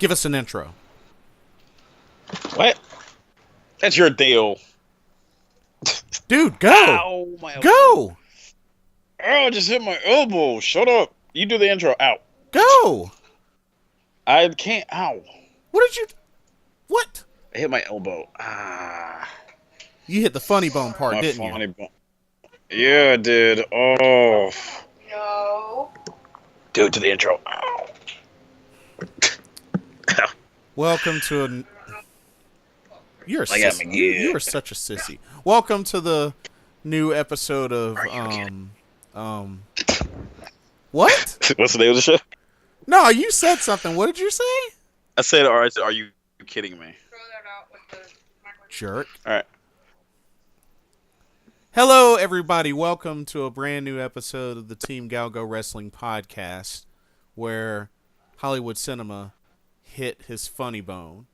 Give us an intro. What? That's your deal. Dude, go! Ow, my elbow. Go! Oh, I just hit my elbow. Shut up. You do the intro. Ow. Go! I can't. Ow. What did you... What? I hit my elbow. Ah. You hit the funny bone part, My didn't funny you? bone. Yeah, I did. Oh. No. Do it to the intro. Ow. Ow. Welcome to a... You're a I got sissy. me You good. are such a sissy. Welcome to the new episode of... What? What's the name of the show? No, you said something. What did you say? I said, are you kidding me? Throw that out with the microphone. Jerk. All right. Hello, everybody. Welcome to a brand new episode of the Team GOWGO Wrestling Podcast, where Hollywood Cinema hit his funny bone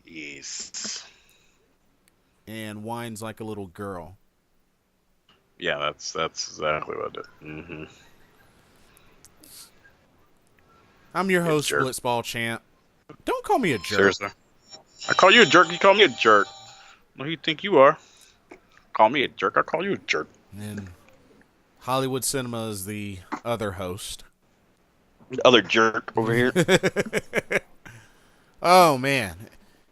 Yes. and whines like a little girl. Yeah, that's exactly what I did. Mm-hmm. I'm your host, jerk. Blitzball Champ. Don't call me a jerk. Seriously. I call you a jerk. You call me a jerk. What do you think you are? Call me a jerk. I call you a jerk. And Hollywood Cinema is the other host. The other jerk over here. Oh, man.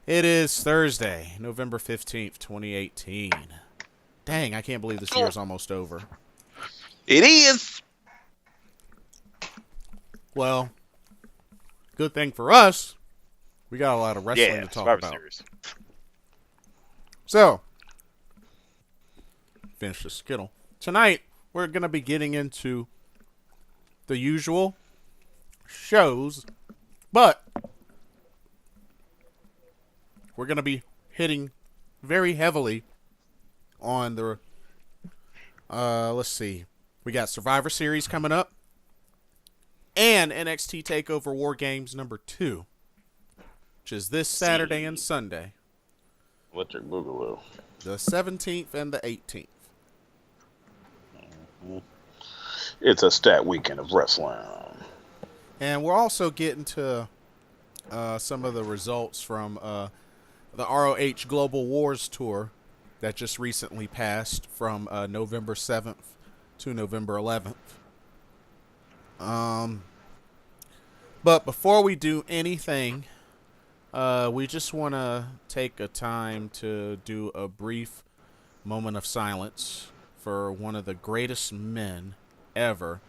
It is Thursday, November 15th, 2018. Dang, I can't believe this year's almost over. It is. Well, good thing for us, we got a lot of wrestling Yeah, to talk Survivor about. Series. So, finish the Skittle. Tonight, we're going to be getting into the usual shows, but we're going to be hitting very heavily on the, let's see, we got Survivor Series coming up, and NXT TakeOver WarGames number 2, which is this Saturday and Sunday, Electric Boogaloo. the 17th and the 18th. It's a stat weekend of wrestling. And we're also getting to some of the results from the ROH Global Wars Tour that just recently passed from November 7th to November 11th. But before we do anything, we just want to take a time to do a brief moment of silence for one of the greatest men ever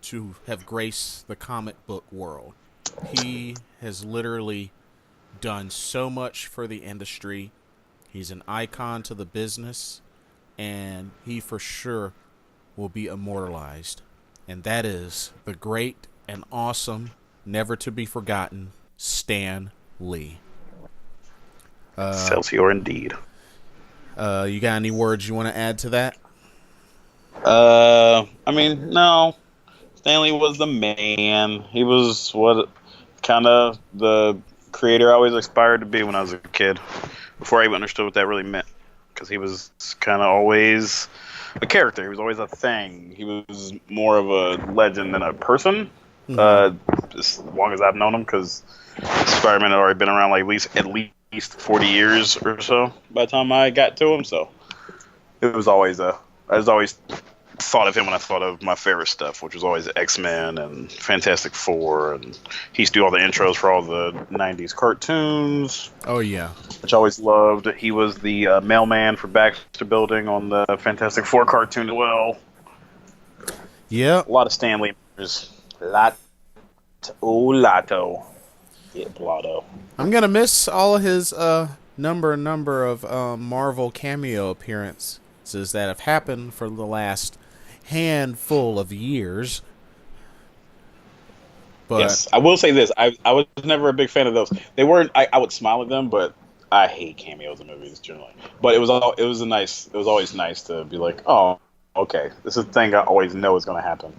to have graced the comic book world. He has literally done so much for the industry. He's an icon to the business, and he for sure will be immortalized. And that is the great and awesome, never to be forgotten, Stan Lee. Excelsior indeed. You got any words you want to add to that? I mean, no. Stanley was the man. He was what kind of the creator I always aspired to be when I was a kid, before I even understood what that really meant. Because he was kind of always a character. He was always a thing. He was more of a legend than a person. As long as I've known him, because Spider-Man had already been around like at least 40 years or so by the time I got to him. So I was always thought of him when I thought of my favorite stuff, which was always X-Men and Fantastic Four, and he used to do all the intros for all the 90s cartoons. Oh, yeah. Which I always loved. He was the mailman for Baxter Building on the Fantastic Four cartoon as well. Yeah. A lot of Stanley. Lato. Yeah, Blotto. I'm going to miss all of his number of Marvel cameo appearances that have happened for the last handful of years. But yes, I will say this. I was never a big fan of those. They weren't. I would smile at them, but I hate cameos in movies generally. But it was always nice to be like, oh, okay, this is a thing I always know is going to happen.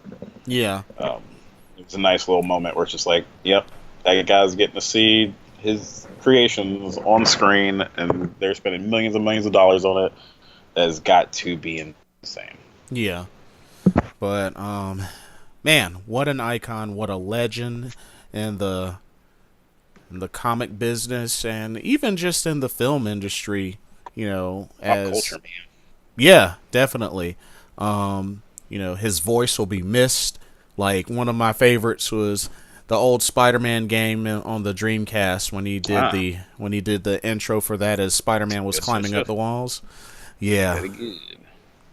yeah. It was a nice little moment where it's just like, yep, that guy's getting to see his creations on screen, and they're spending millions and millions of dollars on it. That has got to be insane. Yeah. But, man, what an icon, what a legend. in the comic business and even just in the film industry. Pop culture, man. Yeah, definitely. His voice will be missed. Like one of my favorites was the old Spider-Man game on the Dreamcast when he did the intro for that as Spider-Man was climbing up the walls. Yeah. Very good.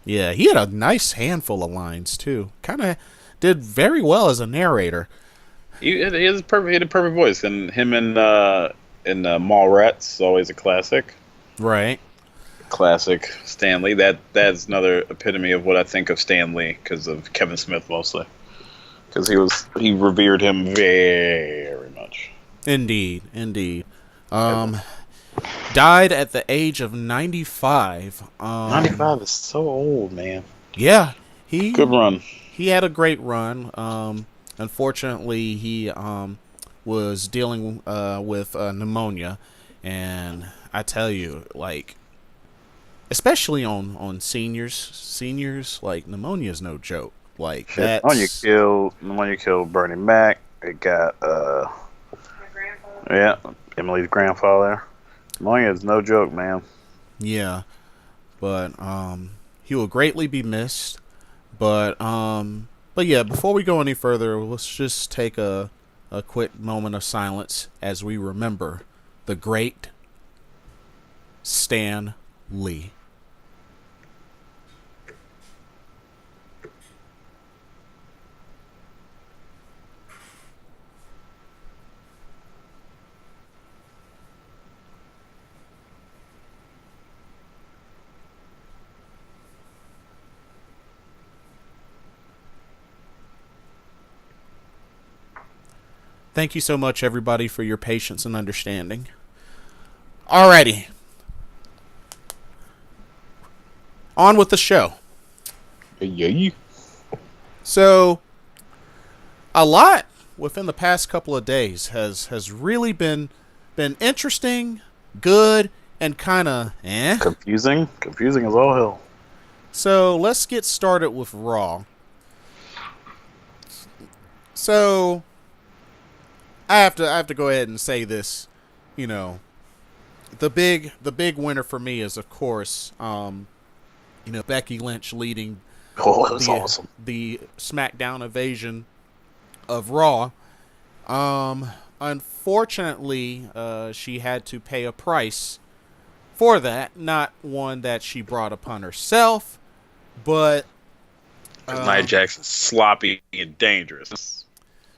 Yeah, he had a nice handful of lines too. Kind of did very well as a narrator. He had a perfect voice, and him in Mallrats always a classic. Right. Classic Stan Lee. That's another epitome of what I think of Stan Lee because of Kevin Smith mostly. Because he revered him very much. Indeed. Died at the age of 95. 95 is so old, man. Yeah, Good run. He had a great run. Unfortunately, he was dealing with pneumonia, and I tell you, like, especially on seniors, like pneumonia is no joke. Like that. Pneumonia killed Bernie Mac. It got My grandfather. Emily's grandfather. Pneumonia is no joke, man. Yeah, but he will greatly be missed. But yeah, before we go any further, let's just take a quick moment of silence as we remember the great Stan Lee. Thank you so much, everybody, for your patience and understanding. Alrighty. On with the show. Yeah. So, a lot within the past couple of days has really been interesting, good, and kind of Confusing as all hell. So, let's get started with Raw. So, I have to go ahead and say this, the big winner for me is, of course, Becky Lynch leading That's awesome. the SmackDown invasion of Raw. Unfortunately, she had to pay a price for that, not one that she brought upon herself, but Nia Jax's sloppy and dangerous.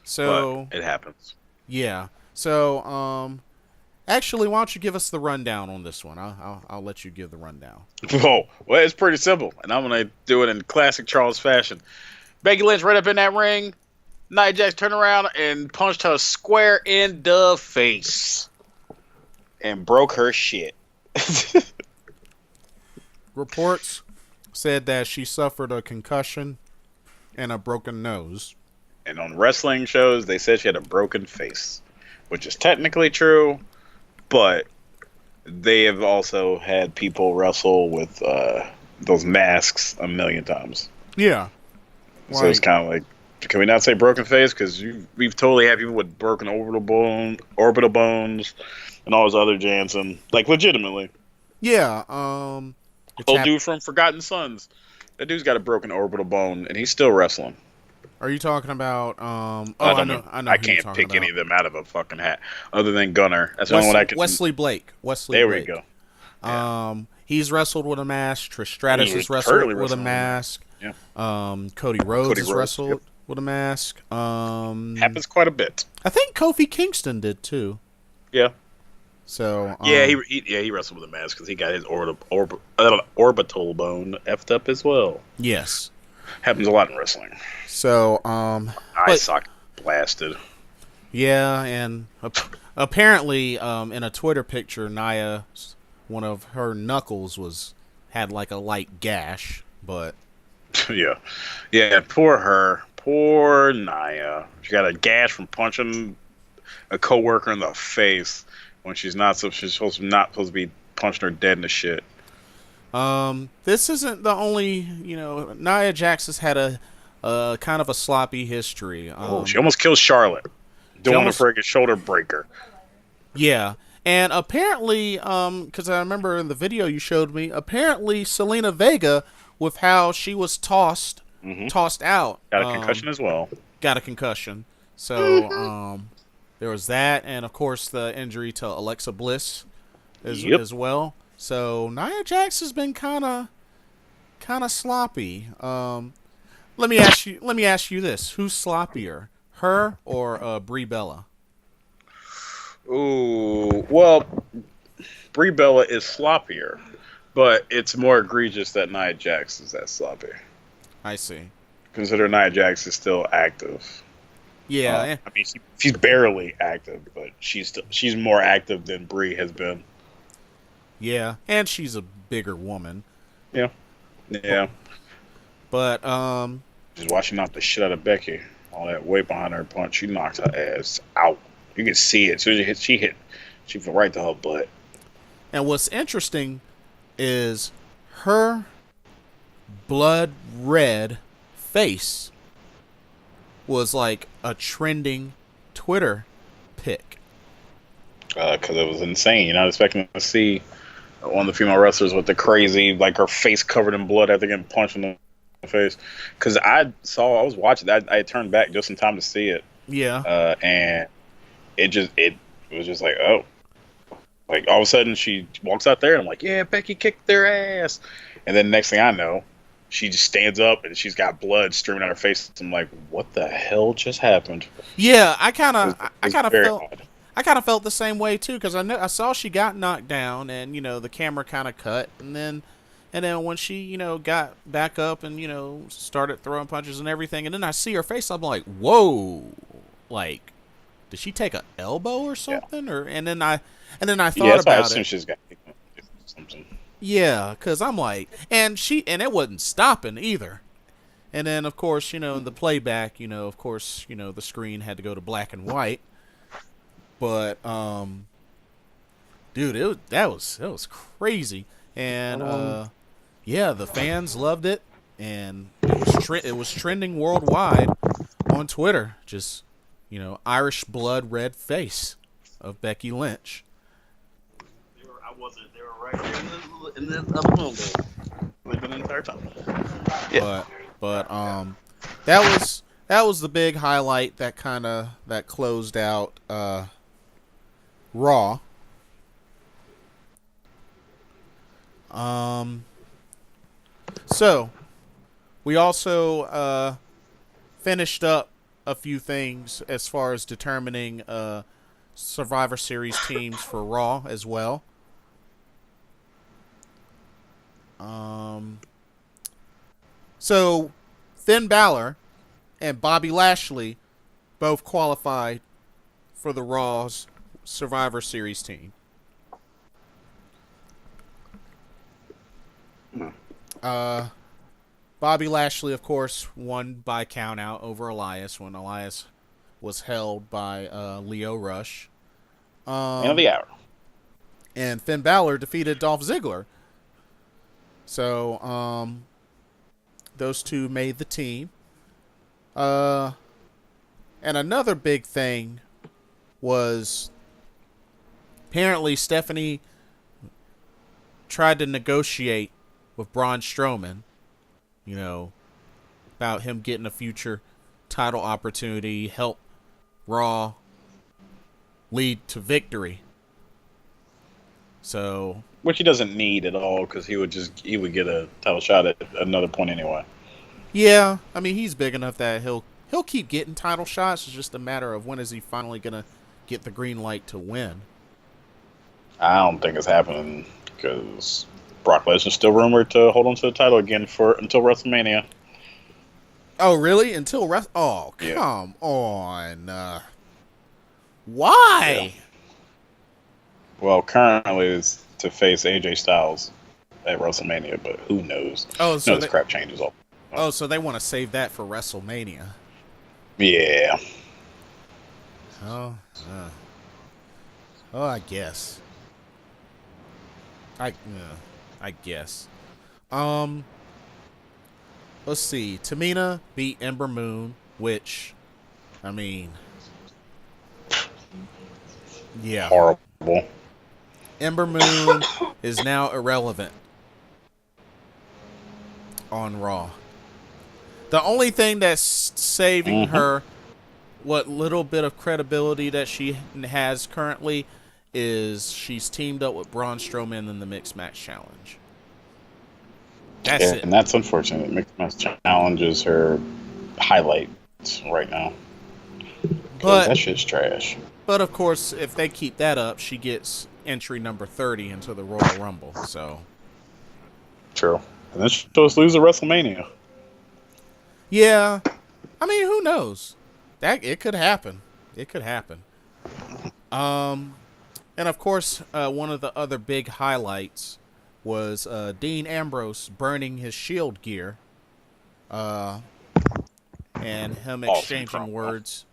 So but it happens. Yeah. So, actually, why don't you give us the rundown on this one? I'll let you give the rundown. Well, it's pretty simple, and I'm gonna do it in classic Charles fashion. Becky Lynch right up in that ring. Nia Jax turned around and punched her square in the face, and broke her shit. Reports said that she suffered a concussion and a broken nose. And on wrestling shows, they said she had a broken face, which is technically true, but they have also had people wrestle with those masks a million times. Yeah. So it's kind of like, can we not say broken face? Because we've totally had people with broken orbital bones, and all those other Jansen, like legitimately. Yeah. Old dude from Forgotten Sons, that dude's got a broken orbital bone, and he's still wrestling. Are you talking about? I know. I can't pick any of them out of a fucking hat, other than Gunner. That's the only one I can. Wesley Blake. There we go. Yeah. He's wrestled with a mask. Trish Stratus has wrestled with a mask. Yeah. Cody Rhodes has wrestled with a mask. Happens quite a bit. I think Kofi Kingston did too. Yeah. So. He wrestled with a mask because he got his orbital bone effed up as well. Yes. Happens a lot in wrestling. So, eye socket blasted. Yeah, and apparently, in a Twitter picture, Nia, one of her knuckles had like a light gash, but yeah, poor her, poor Nia. She got a gash from punching a coworker in the face when she's not supposed to be punching her dead in the shit. This isn't the only, Nia Jax has had a kind of a sloppy history. She almost killed Charlotte. doing a freaking shoulder breaker. Yeah. And apparently, because I remember in the video you showed me, apparently Selena Vega, with how she was tossed out, Got a concussion as well. got a concussion. So there was that, and of course the injury to Alexa Bliss as well. So Nia Jax has been kind of sloppy. Let me ask you this: who's sloppier, her or Brie Bella? Ooh, well, Brie Bella is sloppier, but it's more egregious that Nia Jax is that sloppy. I see. Consider Nia Jax is still active. Yeah, I mean, she's barely active, but she's more active than Brie has been. yeah, and she's a bigger woman. Yeah. But She's washing out the shit out of Becky. All that weight behind her punch, she knocked her ass out. You can see it. As soon as she fell right to her butt. and what's interesting is her blood red face was like a trending Twitter pic. Because it was insane. You're not expecting to see one of the female wrestlers with the crazy, like her face covered in blood after getting punched in the face. Because I was watching, I turned back just in time to see it. Yeah. And it was just like, oh. Like, all of a sudden, she walks out there, and I'm like, yeah, Becky kicked their ass. And then next thing I know, she just stands up, and she's got blood streaming out her face. I'm like, what the hell just happened? Yeah, I kind of felt odd. I kind of felt the same way too, because I saw she got knocked down, and the camera kind of cut, and then when she got back up and started throwing punches and everything, and then I see her face, I'm like, whoa, like, did she take a elbow or something? Yeah. And then I thought about it. She's got something. Yeah, because I'm like, and it wasn't stopping either. And then of course in the playback, of course the screen had to go to black and white. But dude, that was crazy, and yeah, the fans loved it, and it was trending worldwide on Twitter. Just Irish blood red face of Becky Lynch. They were right there in the other room. They've been the entire time. Yeah. But that was the big highlight that closed out Raw. So we also finished up a few things as far as determining Survivor Series teams for Raw as well. So Finn Balor and Bobby Lashley both qualified for the Raw's Survivor Series team. Bobby Lashley, of course, won by countout over Elias when Elias was held by Leo Rush. End of the hour. And Finn Balor defeated Dolph Ziggler. So those two made the team. And another big thing was apparently Stephanie tried to negotiate with Braun Strowman, about him getting a future title opportunity, help Raw lead to victory. So, which he doesn't need at all, because he would get a title shot at another point anyway. Yeah, I mean, he's big enough that he'll keep getting title shots. It's just a matter of when is he finally gonna get the green light to win. I don't think it's happening, because Brock Lesnar's still rumored to hold on to the title again until WrestleMania. Oh, really? Oh, come on. Why? Yeah. Well, currently it's to face AJ Styles at WrestleMania, but who knows? Oh, so this crap changes all. Oh, so they want to save that for WrestleMania. Yeah. Oh, I guess. I guess. Let's see. Tamina beat Ember Moon, which, I mean, Yeah. Horrible. Ember Moon is now irrelevant on Raw. The only thing that's saving Mm-hmm. her, what little bit of credibility that she has currently, is she's teamed up with Braun Strowman in the Mixed Match Challenge. That's it. And that's unfortunate. Mixed Match Challenge is her highlight right now. Because But that shit's trash. but of course, if they keep that up, she gets entry number 30 into the Royal Rumble. So True. And then she'll just lose at WrestleMania. yeah, I mean, who knows? That it could happen. It could happen. And of course, one of the other big highlights was Dean Ambrose burning his Shield gear, and him Awesome exchanging promo. words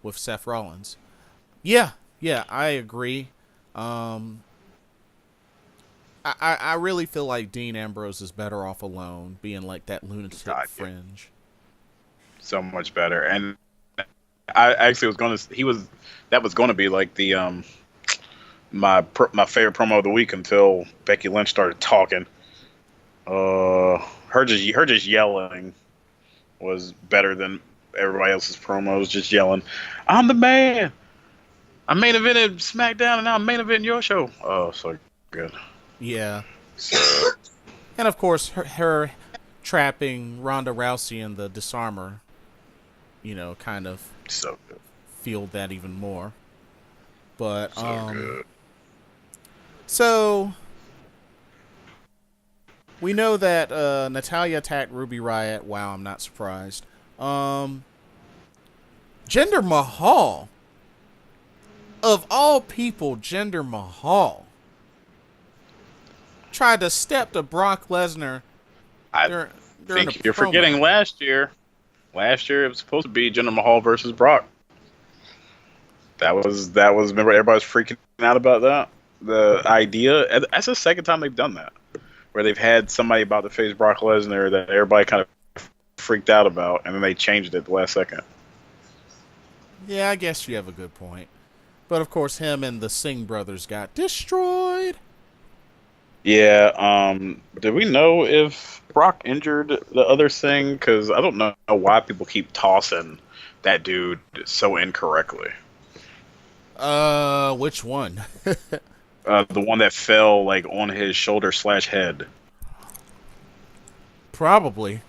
with Seth Rollins. Yeah, yeah, I agree. I really feel like Dean Ambrose is better off alone, being like that lunatic God, yeah. fringe. So much better. And I actually that was going to be like the my favorite promo of the week until Becky Lynch started talking. Her just yelling was better than everybody else's promos. Just yelling, "I'm the man. I main evented SmackDown, and now I'm main eventing your show." Oh, so good. Yeah, So and of course her trapping Ronda Rousey in the disarmer, kind of so good. fueled that even more. But So good. so we know that Natalya attacked Ruby Riott. Wow, I'm not surprised. Jinder Mahal, of all people, Jinder Mahal tried to step to Brock Lesnar I during think a you're promo. forgetting last year. Last year it was supposed to be Jinder Mahal versus Brock. That was. Remember, everybody was freaking out about that. The idea. That's the second time they've done that, where they've had somebody about to face Brock Lesnar that everybody kind of freaked out about, and then they changed it at the last second. Yeah, I guess you have a good point. But of course, him and the Singh brothers got destroyed. Yeah. Do we know if Brock injured the other thing? Because I don't know why people keep tossing that dude so incorrectly. Which one? The one that fell like on his shoulder / head. Probably.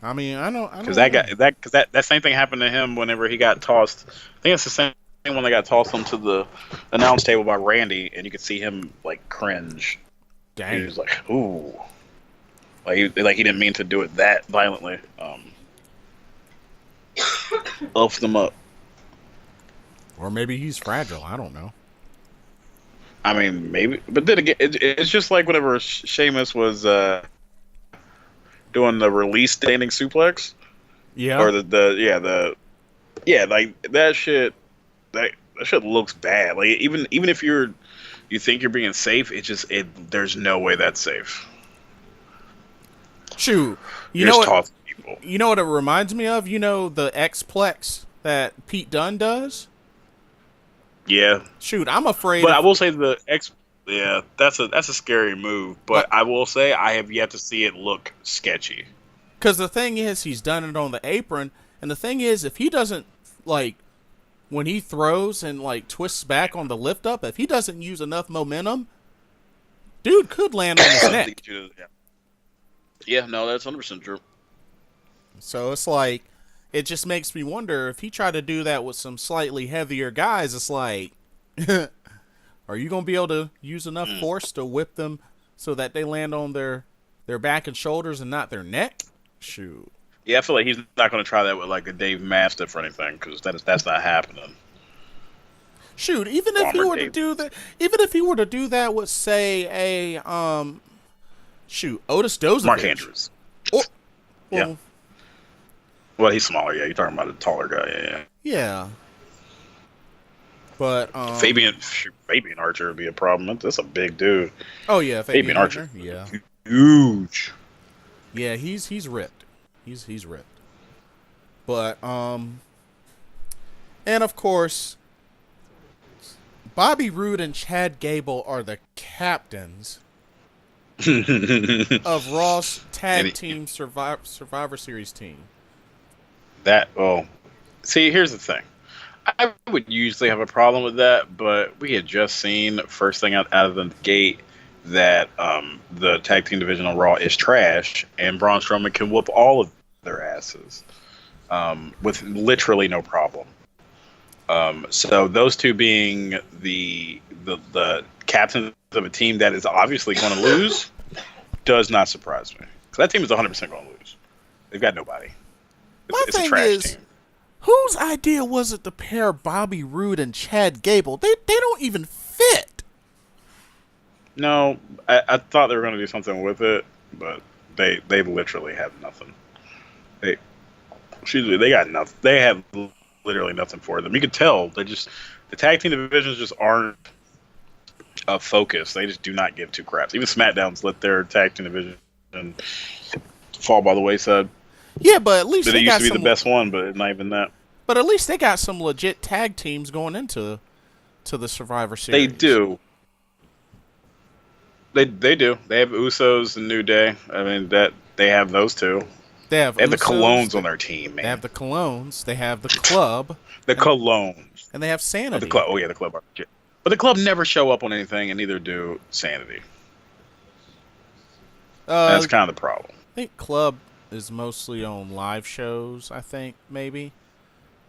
I mean, I don't. Because that same thing happened to him whenever he got tossed. I think it's the same one that got tossed onto the announce table by Randy, and you could see him like cringe. He Dang. was like, "Ooh," like he didn't mean to do it that violently. Off them up. Or maybe he's fragile. I don't know. I mean, maybe, but then again, it's just like whenever Sheamus was doing the release standing suplex, Yeah. or like that shit. That shit looks bad. Like even if you think you're being safe, there's no way that's safe. Shoot. You're just tossing people. You know what it reminds me of? You know the X-Plex that Pete Dunne does? Yeah, Shoot, I'm afraid. but I will say yeah, that's a scary move. But I will say I have yet to see it look sketchy. Because the thing is, he's done it on the apron, and the thing is, if he doesn't, like, when he throws and, like, twists back on the lift up, if he doesn't use enough momentum, dude could land on his neck. Yeah, no, that's 100% true. So it's like, it just makes me wonder if he tried to do that with some slightly heavier guys. It's like, are you gonna be able to use enough force to whip them so that they land on their back and shoulders and not their neck? Shoot. Yeah, I feel like he's not going to try that with like a Dave Mastiff or anything, because that's not happening. Shoot, even if he were to do that with, say, Otis Dozovich. Mark Andrews. Well, Yeah. Well, he's smaller. Yeah, you're talking about a taller guy. Yeah. Yeah. But Fabian Archer would be a problem. That's a big dude. oh yeah, Fabian Archer. Yeah. Huge. Yeah, he's ripped. He's ripped. But and of course, Bobby Roode and Chad Gable are the captains of Raw's tag team Survivor Series team. See, here's the thing. I would usually have a problem with that, but we had just seen first thing out of the gate that the tag team division on Raw is trash, and Braun Strowman can whoop all of their asses with literally no problem. So those two being the captains of a team that is obviously going to lose does not surprise me. Because that team is 100% going to lose. They've got nobody. It's a trash team. Whose idea was it to pair Bobby Roode and Chad Gable? They don't even fit. No, I thought they were going to do something with it, but they literally have nothing. They got nothing. They have literally nothing for them. You can tell the tag team divisions just aren't a focus. They just do not give two craps. Even SmackDown's let their tag team division fall by the wayside. Yeah, but at least they used to be the best one, but not even that. But at least they got some legit tag teams going into the Survivor Series. They do. They do. They have Usos and New Day. I mean that they have those two. They have the Colognes on their team, man. They have the Colognes. They have the Club. Colognes. And they have Sanity. The Club. Oh yeah, the Club. But the Club never show up on anything, and neither do Sanity. That's kind of the problem. I think Club is mostly on live shows, I think, maybe.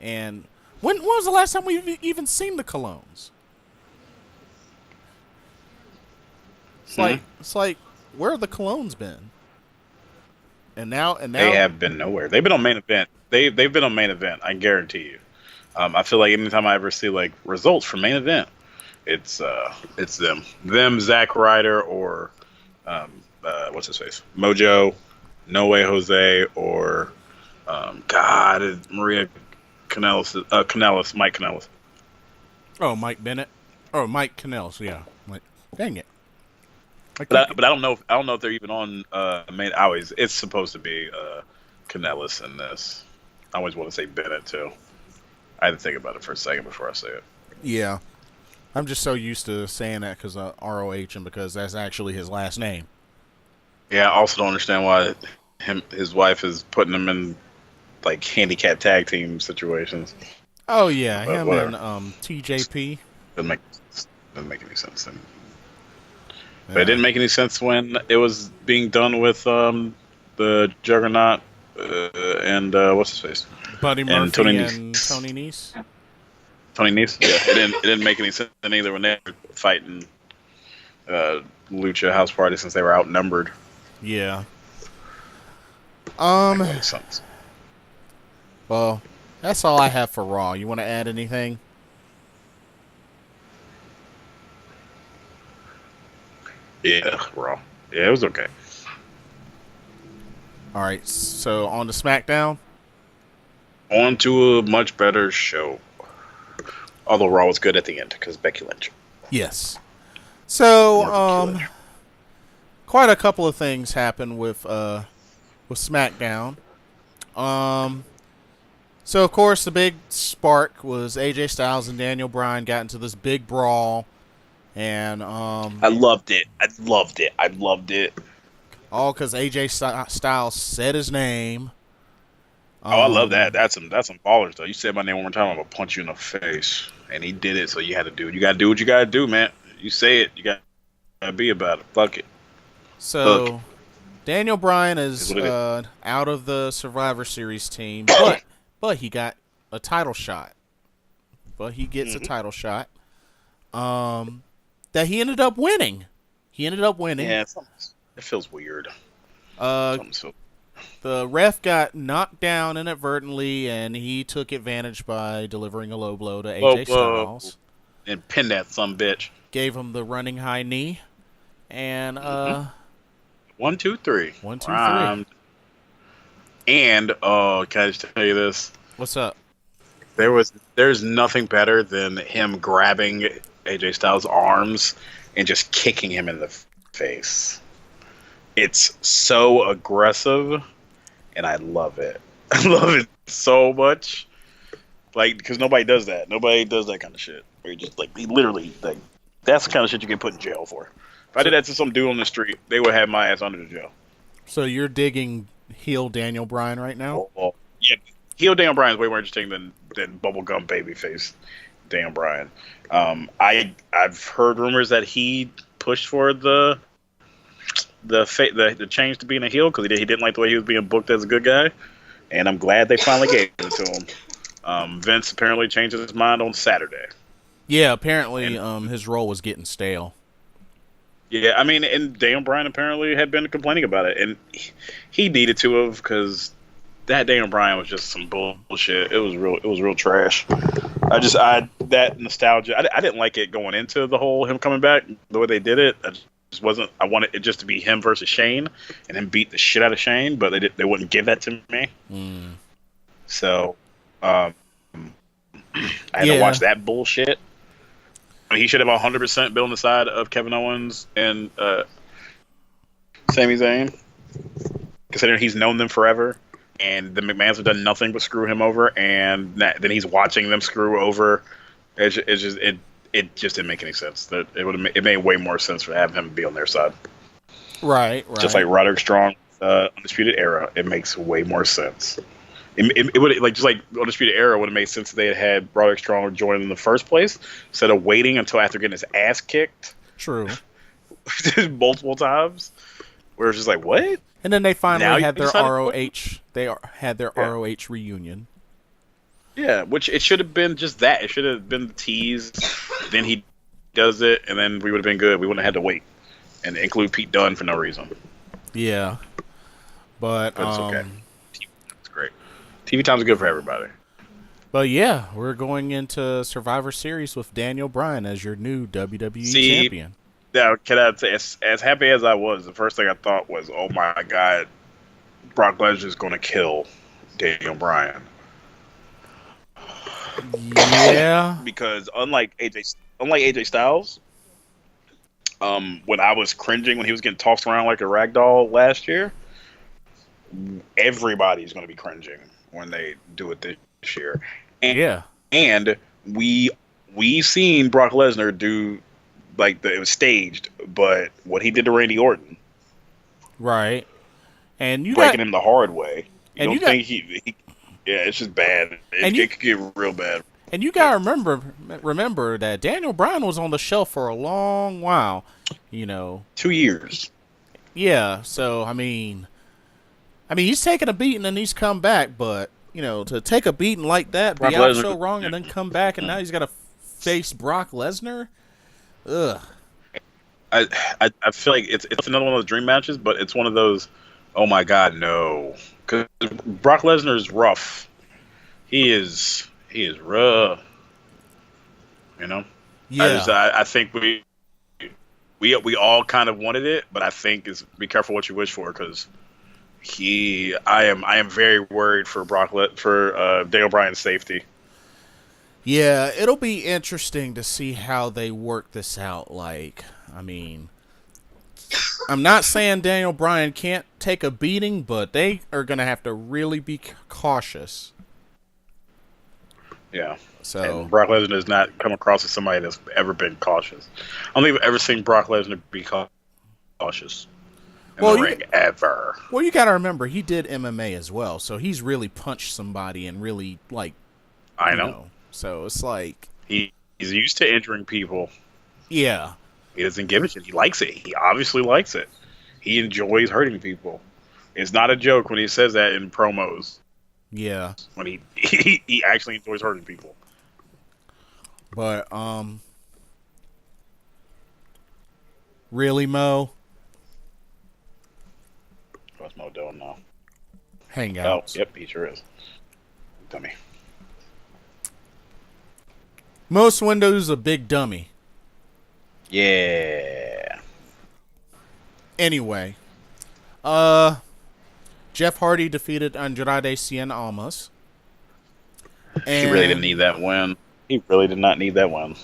And when was the last time we've even seen the Colognes? It's like where have the Colognes been? And now they have been nowhere. They've been on main event. They've been on main event. I guarantee you. I feel like anytime I ever see like results from main event, it's them, Zack Ryder, or what's his face, Mojo, No Way Jose, or Maria Kanellis, Mike Kanellis. Oh, Mike Bennett. Oh, Mike Kanellis. Yeah. Like, dang it. But I don't know. I don't know if they're even on main. It's supposed to be Kanellis in this. I always want to say Bennett too. I had to think about it for a second before I say it. Yeah, I'm just so used to saying that because ROH and because that's actually his last name. Yeah, I also don't understand why his wife is putting him in like handicap tag team situations. Oh yeah, but him whatever. and TJP. Doesn't make any sense. But it didn't make any sense when it was being done with the Juggernaut and what's his face, Buddy Murphy and Tony Nese. Tony Nese. Yeah, it didn't make any sense either when they were fighting Lucha House Party since they were outnumbered. Yeah. Sense. Well, that's all I have for Raw. You want to add anything? Yeah, Raw. Yeah, it was okay. All right, so on to SmackDown. On to a much better show. Although Raw was good at the end because Becky Lynch. Yes. So, quite a couple of things happened with SmackDown. So of course the big spark was AJ Styles and Daniel Bryan got into this big brawl, and I loved it. All because AJ Styles said his name. I love that. That's some ballers though. You said my name one more time, I'm gonna punch you in the face, and he did it. So you had to do it. You gotta do what you gotta do, man. You say it. You gotta be about it. Fuck it. So Daniel Bryan is out of the Survivor Series team, but he got a title shot. But he gets a title shot. That he ended up winning. Yeah, it feels weird. The ref got knocked down inadvertently, and he took advantage by delivering a low blow to AJ Styles. And pinned that bitch. Gave him the running high knee. And 1, 2, 3. 1, 2, 3. And can I just tell you this? What's up? There's nothing better than him grabbing AJ Styles' arms and just kicking him in the face. It's so aggressive, and I love it. I love it so much. Like, because nobody does that. Nobody does that kind of shit. Where you just like he literally like that's the kind of shit you get put in jail for. If I did that to some dude on the street, they would have my ass under the jail. So you're digging heel Daniel Bryan right now? Well, yeah, heel Daniel Bryan is way more interesting than bubblegum babyface Daniel Bryan. I've heard rumors that he pushed for the change to being a heel because he didn't like the way he was being booked as a good guy, and I'm glad they finally gave it to him. Vince apparently changed his mind on Saturday. Yeah, apparently his role was getting stale. Yeah, I mean, and Daniel Bryan apparently had been complaining about it, and he needed to have because that Daniel Bryan was just some bullshit. It was real trash. That nostalgia. I didn't like it going into the whole him coming back the way they did it. I wanted it just to be him versus Shane, and then beat the shit out of Shane, but they wouldn't give that to me. So, I had to watch that bullshit. He should have 100% been on the side of Kevin Owens and Sami Zayn, considering he's known them forever, and the McMahons have done nothing but screw him over, and then he's watching them screw over. It just didn't make any sense. It made way more sense for having him be on their side. Right. Just like Roderick Strong, Undisputed Era, it makes way more sense. It would like Undisputed Era would have made sense if they had Roderick Strong join in the first place instead of waiting until after getting his ass kicked. True. Multiple times, where it's just like what? And then they finally had their ROH. They had their ROH reunion. Yeah, which it should have been just that. It should have been the tease. Then he does it, and then we would have been good. We wouldn't have had to wait and include Pete Dunne for no reason. Yeah, but it's okay. It's great. TV time's good for everybody. But yeah, we're going into Survivor Series with Daniel Bryan as your new WWE champion. Now, can I say, as happy as I was, the first thing I thought was, "Oh my God, Brock Lesnar is going to kill Daniel Bryan." Yeah, because unlike AJ Styles, when I was cringing when he was getting tossed around like a rag doll last year, everybody's going to be cringing when they do it this year. And we seen Brock Lesnar do it was staged, but what he did to Randy Orton, right? And you breaking him the hard way. Yeah, it's just bad. It could get real bad. And you gotta remember that Daniel Bryan was on the shelf for a long while. 2 years. Yeah, so I mean, he's taken a beating and he's come back, but to take a beating like that, be out so wrong, and then come back, and now he's got to face Brock Lesnar. Ugh. I feel like it's another one of those dream matches, but it's one of those. Oh my God, no! Because Brock Lesnar is rough. He is rough. Yeah. I think we all kind of wanted it, but I think be careful what you wish for, because I am very worried for Daniel Bryan's safety. Yeah, it'll be interesting to see how they work this out. I'm not saying Daniel Bryan can't take a beating, but they are going to have to really be cautious. Yeah. So and Brock Lesnar does not come across as somebody that's ever been cautious. I don't think I've ever seen Brock Lesnar be cautious in the ring ever. Well, you got to remember, he did MMA as well, so he's really punched somebody and really, I know. So it's like... He's used to injuring people. Yeah. He doesn't give a shit. He likes it. He obviously likes it. He enjoys hurting people. It's not a joke when he says that in promos. Yeah. When he actually enjoys hurting people. But, really, Mo? What's Mo doing now? Hangouts. Oh, yep, he sure is. Dummy. Most Windows a big dummy. Yeah. Anyway, Jeff Hardy defeated Andrade Cien Almas. He really didn't need that win. He really did not need that win.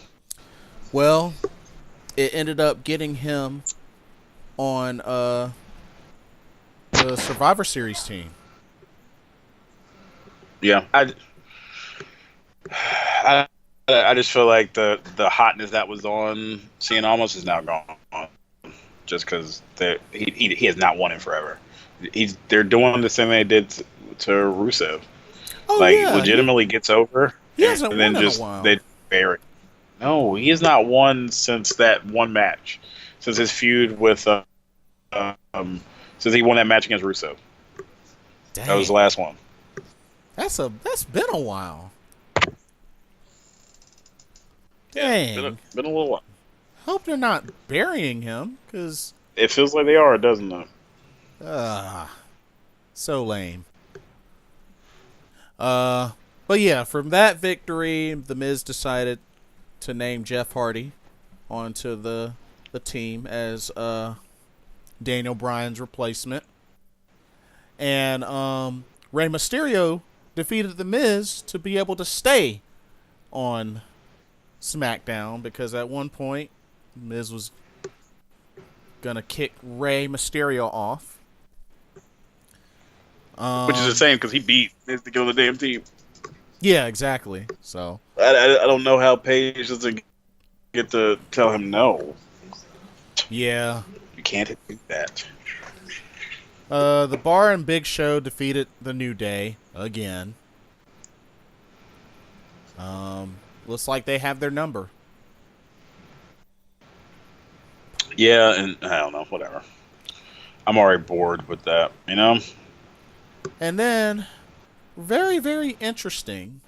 Well, it ended up getting him on the Survivor Series team. Yeah, I just feel like the hotness that was on Cien almost is now gone, just because he has not won in forever. They're doing the same they did to Rusev. Oh Like yeah, legitimately gets over he hasn't and won then in a just while. they bury. No, he has not won since that one match, since his feud with since he won that match against Rusev. That was the Dang, last one. that's been a while. Yeah, Dang. been a little while. Hope they're not burying him, cause It feels like they are, doesn't it? so lame. But yeah, from that victory, the Miz decided to name Jeff Hardy onto the team as Daniel Bryan's replacement, and Rey Mysterio defeated the Miz to be able to stay on SmackDown because at one point Miz was gonna kick Rey Mysterio off. Which is insane because he beat Miz to kill the damn team. Yeah, exactly. So I don't know how Paige doesn't get to tell him no. yeah, You can't do that. the Bar and Big Show defeated the New Day again. Looks like they have their number. Yeah, and I don't know, whatever. I'm already bored with that, you know? And then, very, very interesting,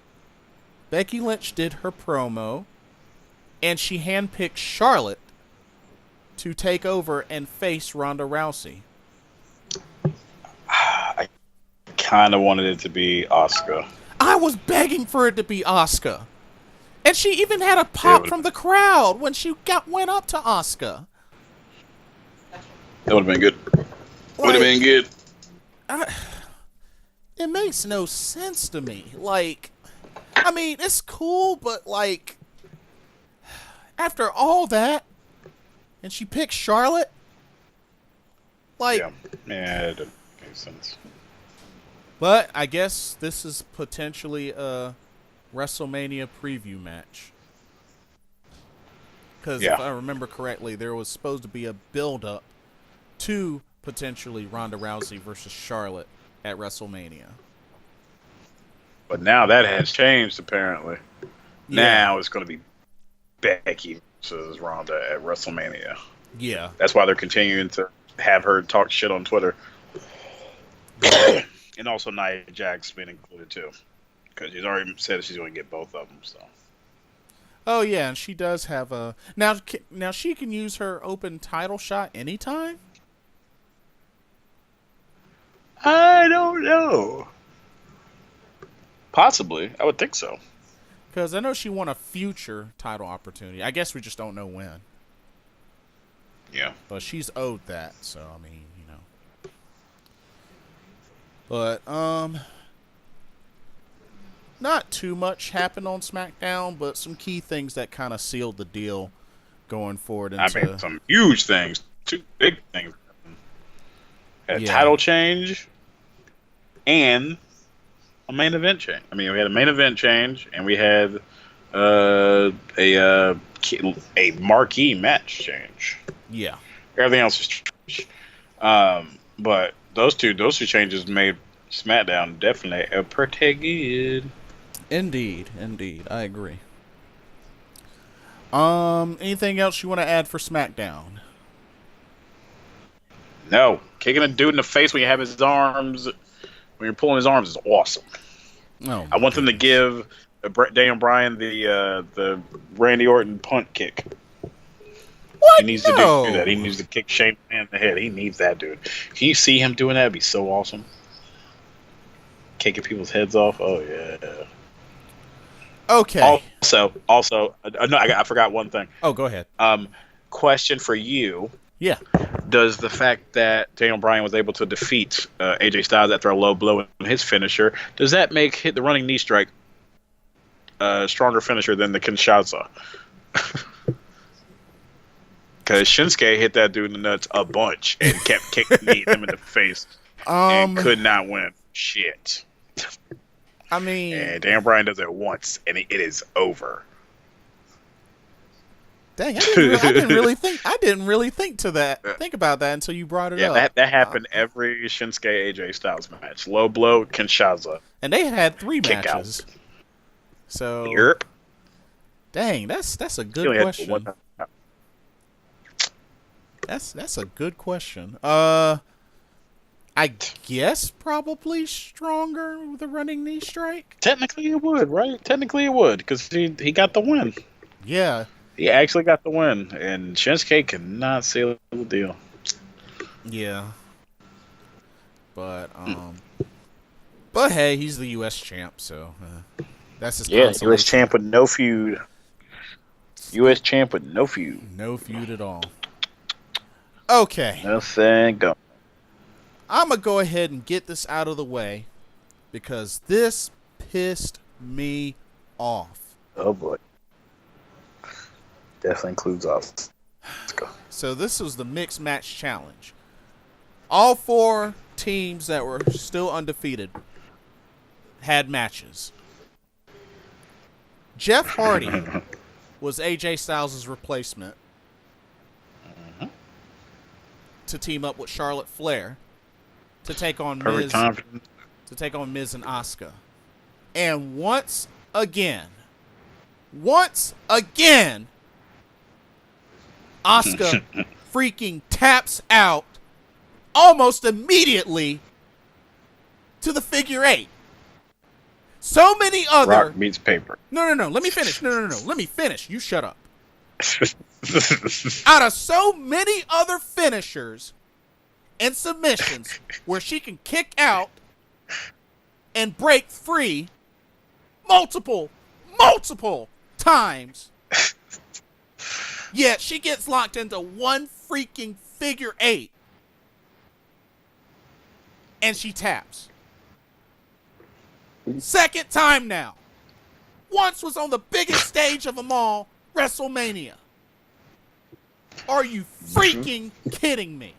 Becky Lynch did her promo, and she handpicked Charlotte to take over and face Ronda Rousey. I kind of wanted it to be Asuka. I was begging for it to be Asuka. And she even had a pop from the crowd when she went up to Asuka. That would have been good. Would have been good. It makes no sense to me. Like, I mean, it's cool, but like, after all that, and she picked Charlotte, like, Yeah, it didn't make sense. But I guess this is potentially a WrestleMania preview match. Because if I remember correctly, there was supposed to be a build-up to potentially Ronda Rousey versus Charlotte at WrestleMania. But now that has changed, apparently. Yeah. Now it's going to be Becky versus Ronda at WrestleMania. Yeah. That's why they're continuing to have her talk shit on Twitter. And also Nia Jax being included, too. Because she's already said she's going to get both of them, so... Oh, yeah, and she does have a... Now she can use her open title shot anytime? I don't know. Possibly. I would think so. Because I know she won a future title opportunity. I guess we just don't know when. Yeah. But she's owed that, so, I mean, you know. But, not too much happened on SmackDown, but some key things that kind of sealed the deal going forward into... I mean, some huge things. Two big things. A title change and a main event change. I mean, we had a main event change and we had a marquee match change. Yeah. Everything else was trash. But those two changes made SmackDown definitely pretty good. Indeed. I agree. Anything else you want to add for SmackDown? No. Kicking a dude in the face when you have his arms, when you're pulling his arms is awesome. Oh, I want them to give Daniel Bryan the Randy Orton punt kick. What? He needs to do that. He needs to kick Shane McMahon in the head. He needs that, dude. Can you see him doing that? It'd be so awesome. Kicking people's heads off. Oh, yeah. Okay. Also, no, I forgot one thing. Oh, go ahead. Question for you. Yeah. Does the fact that Daniel Bryan was able to defeat AJ Styles after a low blow in his finisher, does that make the running knee strike a stronger finisher than the Kinshasa? Because Shinsuke hit that dude in the nuts a bunch and kept kicking him in the face and could not win. Shit. I mean... And Daniel Bryan does it once, and it is over. Dang, I didn't really think about that until you brought it Yeah, up. that happened every Shinsuke AJ Styles match. Low blow, Kinshasa. And they had 3 Kick out. matches. So, Europe. dang, that's a He good only had one question. time. That's a good question. I guess probably stronger with a running knee strike. Technically it would, right? Technically it would, because he got the win. Yeah, He actually got the win, and Shinsuke cannot seal the deal. yeah. But hey, he's the U.S. champ, so that's his Yeah, consolation. U.S. champ with no feud. U.S. champ with no feud. No feud at all. Okay, Nothing go. I'm gonna go ahead and get this out of the way because this pissed me off. Oh boy. Definitely includes us. Let's go. So this was the mixed match challenge. All 4 teams that were still undefeated had matches. Jeff Hardy was AJ Styles' replacement to team up with Charlotte Flair to take on Perfect time. Miz and Asuka. And once again, Asuka freaking taps out almost immediately to the figure 8. So many other... Rock meets paper. No. Let me finish. No. Let me finish. You shut up. Out of so many other finishers and submissions where she can kick out and break free multiple times, yet she gets locked into one freaking figure 8 and she taps. Second time now. Once was on the biggest stage of them all, WrestleMania. Are you freaking kidding me?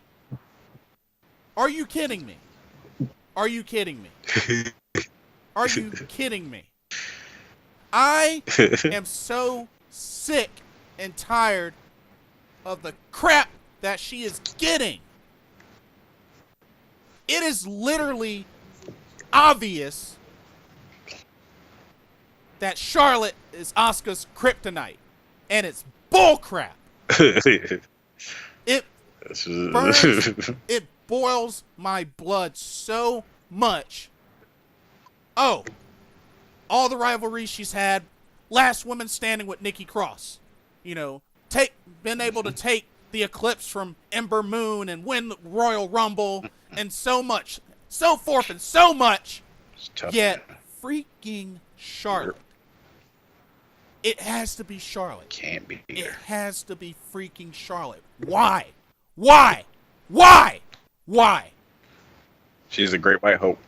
Are you kidding me? Are you kidding me? Are you kidding me? I am so sick and tired of the crap that she is getting. It is literally obvious that Charlotte is Asuka's kryptonite, and it's bullcrap. It burns, it boils my blood so much. Oh, all the rivalries she's had, last woman standing with Nikki Cross, been able to take the Eclipse from Ember Moon and win the Royal Rumble, and so much, so forth and so much. Yet, freaking Charlotte. It has to be Charlotte. Can't be. It has to be freaking Charlotte. Why? Why? Why? Why? She's a great white hope.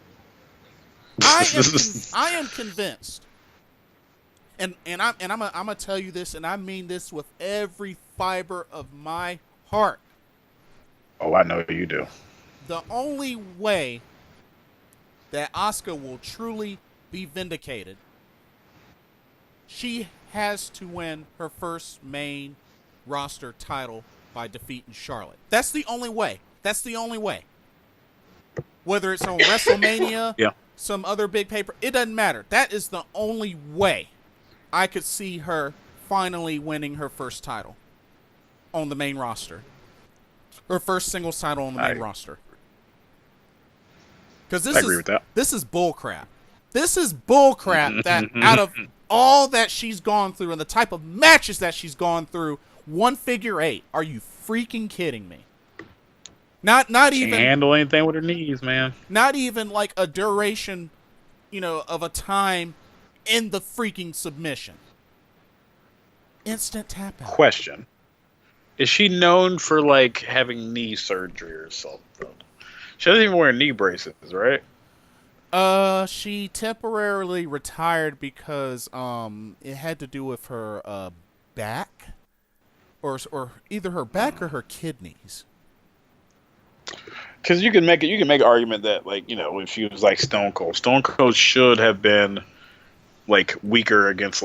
I am convinced, and I'm gonna tell you this, and I mean this with every fiber of my heart. Oh, I know you do. The only way that Asuka will truly be vindicated, she has to win her first main roster title by defeating Charlotte. That's the only way. That's the only way. Whether it's on WrestleMania, Yeah. some other big paper, it doesn't matter. That is the only way I could see her finally winning her first title on the main roster. Her first singles title on the main roster. Because I agree with that. This is bullcrap. This is bullcrap that out of all that she's gone through and the type of matches that she's gone through, one figure 8. Are you freaking kidding me? Not even Can't handle anything with her knees, man. Not even like a duration, of a time in the freaking submission. Instant tap out. Question: is she known for having knee surgery or something? She doesn't even wear knee braces, right? She temporarily retired because it had to do with her back, or either her back or her kidneys. Because you can make an argument that if she was like Stone Cold should have been weaker against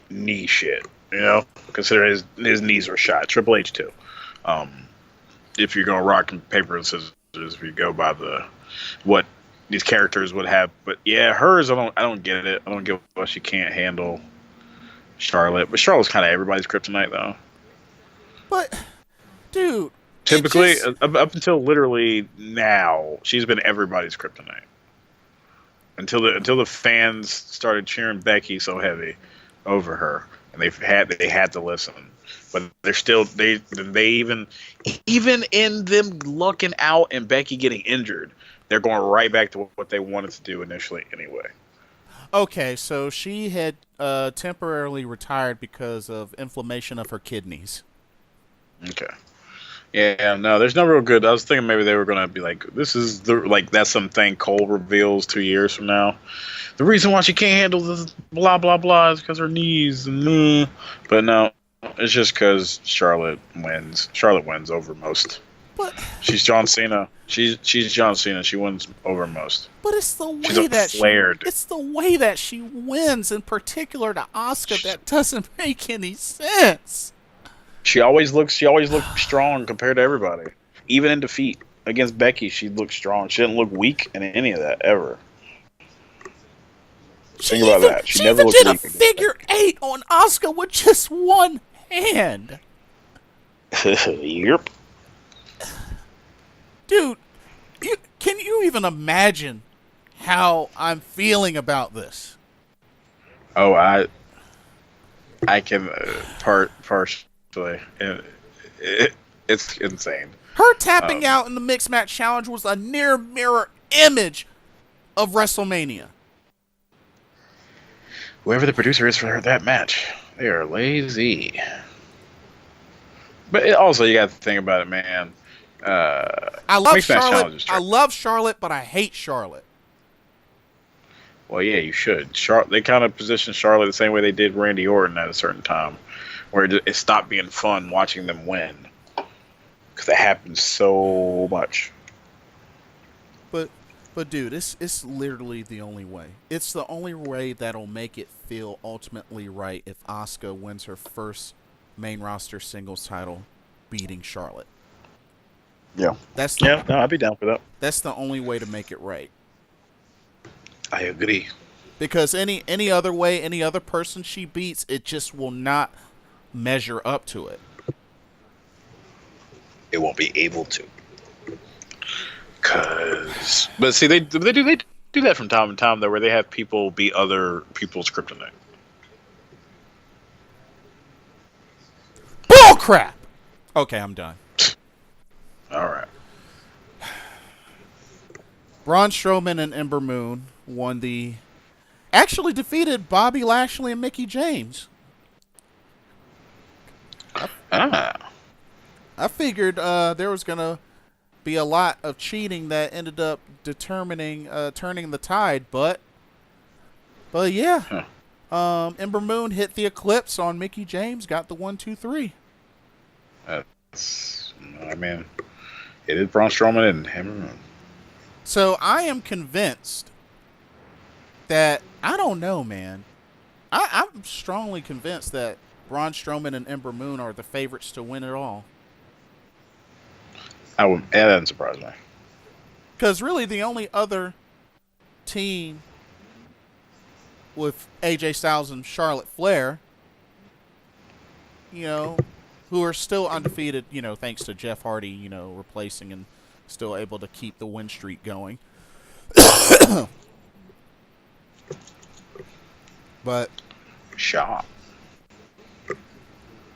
knee shit. You know, consider his knees were shot. Triple H too. If you're gonna rock and paper and scissors, if you go by what these characters would have, but yeah, hers I don't get it. I don't get why she can't handle Charlotte. But Charlotte's kind of everybody's kryptonite though. But, dude, Typically, up until literally now, she's been everybody's kryptonite. Until the fans started cheering Becky so heavy over her, and they had to listen. But they're still they even in them lucking out and Becky getting injured, they're going right back to what they wanted to do initially anyway. Okay, so she had temporarily retired because of inflammation of her kidneys. Okay. Yeah, no, there's no real good. I was thinking maybe they were gonna be like, this is that's something Cole reveals 2 years from now. The reason why she can't handle this blah blah blah is because her knees. But no, it's just because Charlotte wins. Charlotte wins over most. But she's John Cena. She's John Cena. She wins over most. But it's the way it's the way that she wins, in particular to Asuka, that doesn't make any sense. She always looks strong compared to everybody. Even in defeat against Becky, she looked strong. She didn't look weak in any of that ever. Think about that. She never looked weak. She did a figure 8 on Asuka with just one hand. Yep. Dude, can you even imagine how I'm feeling about this? Oh, I can partially. It's insane. Her tapping out in the mixed match challenge was a near mirror image of WrestleMania. Whoever the producer is for that match, they are lazy. But also, you got to think about it, man. I love Charlotte. I love Charlotte, but I hate Charlotte. Well, yeah, you should. They kind of positioned Charlotte the same way they did Randy Orton at a certain time, where it stopped being fun watching them win, because it happens so much. But dude, it's literally the only way. It's the only way that'll make it feel ultimately right if Asuka wins her first main roster singles title, beating Charlotte. Yeah. I'd be down for that. That's the only way to make it right. I agree. Because any other way, any other person she beats, it just will not measure up to it. It won't be able to. But see, they do that from time to time though, where they have people beat other people's kryptonite. Bull crap. Okay, I'm done. All right. Braun Strowman and Ember Moon actually defeated Bobby Lashley and Mickie James. I figured there was gonna be a lot of cheating that ended up turning the tide, but yeah. Ember Moon hit the Eclipse on Mickie James, got the 1-2-3. It is Braun Strowman and Ember Moon. So I am convinced that, I don't know, man. I'm strongly convinced that Braun Strowman and Ember Moon are the favorites to win it all. That doesn't surprise me. Because really the only other team with AJ Styles and Charlotte Flair, who are still undefeated, thanks to Jeff Hardy, replacing and still able to keep the win streak going. But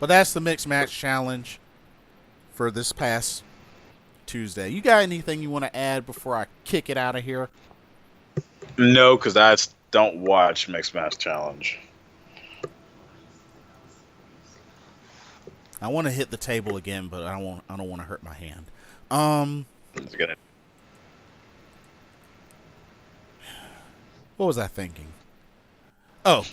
that's the mixed match challenge for this past Tuesday. You got anything you want to add before I kick it out of here? No, because I don't watch mixed match challenge. I want to hit the table again, but I don't want to hurt my hand. That's good. What was I thinking? Oh.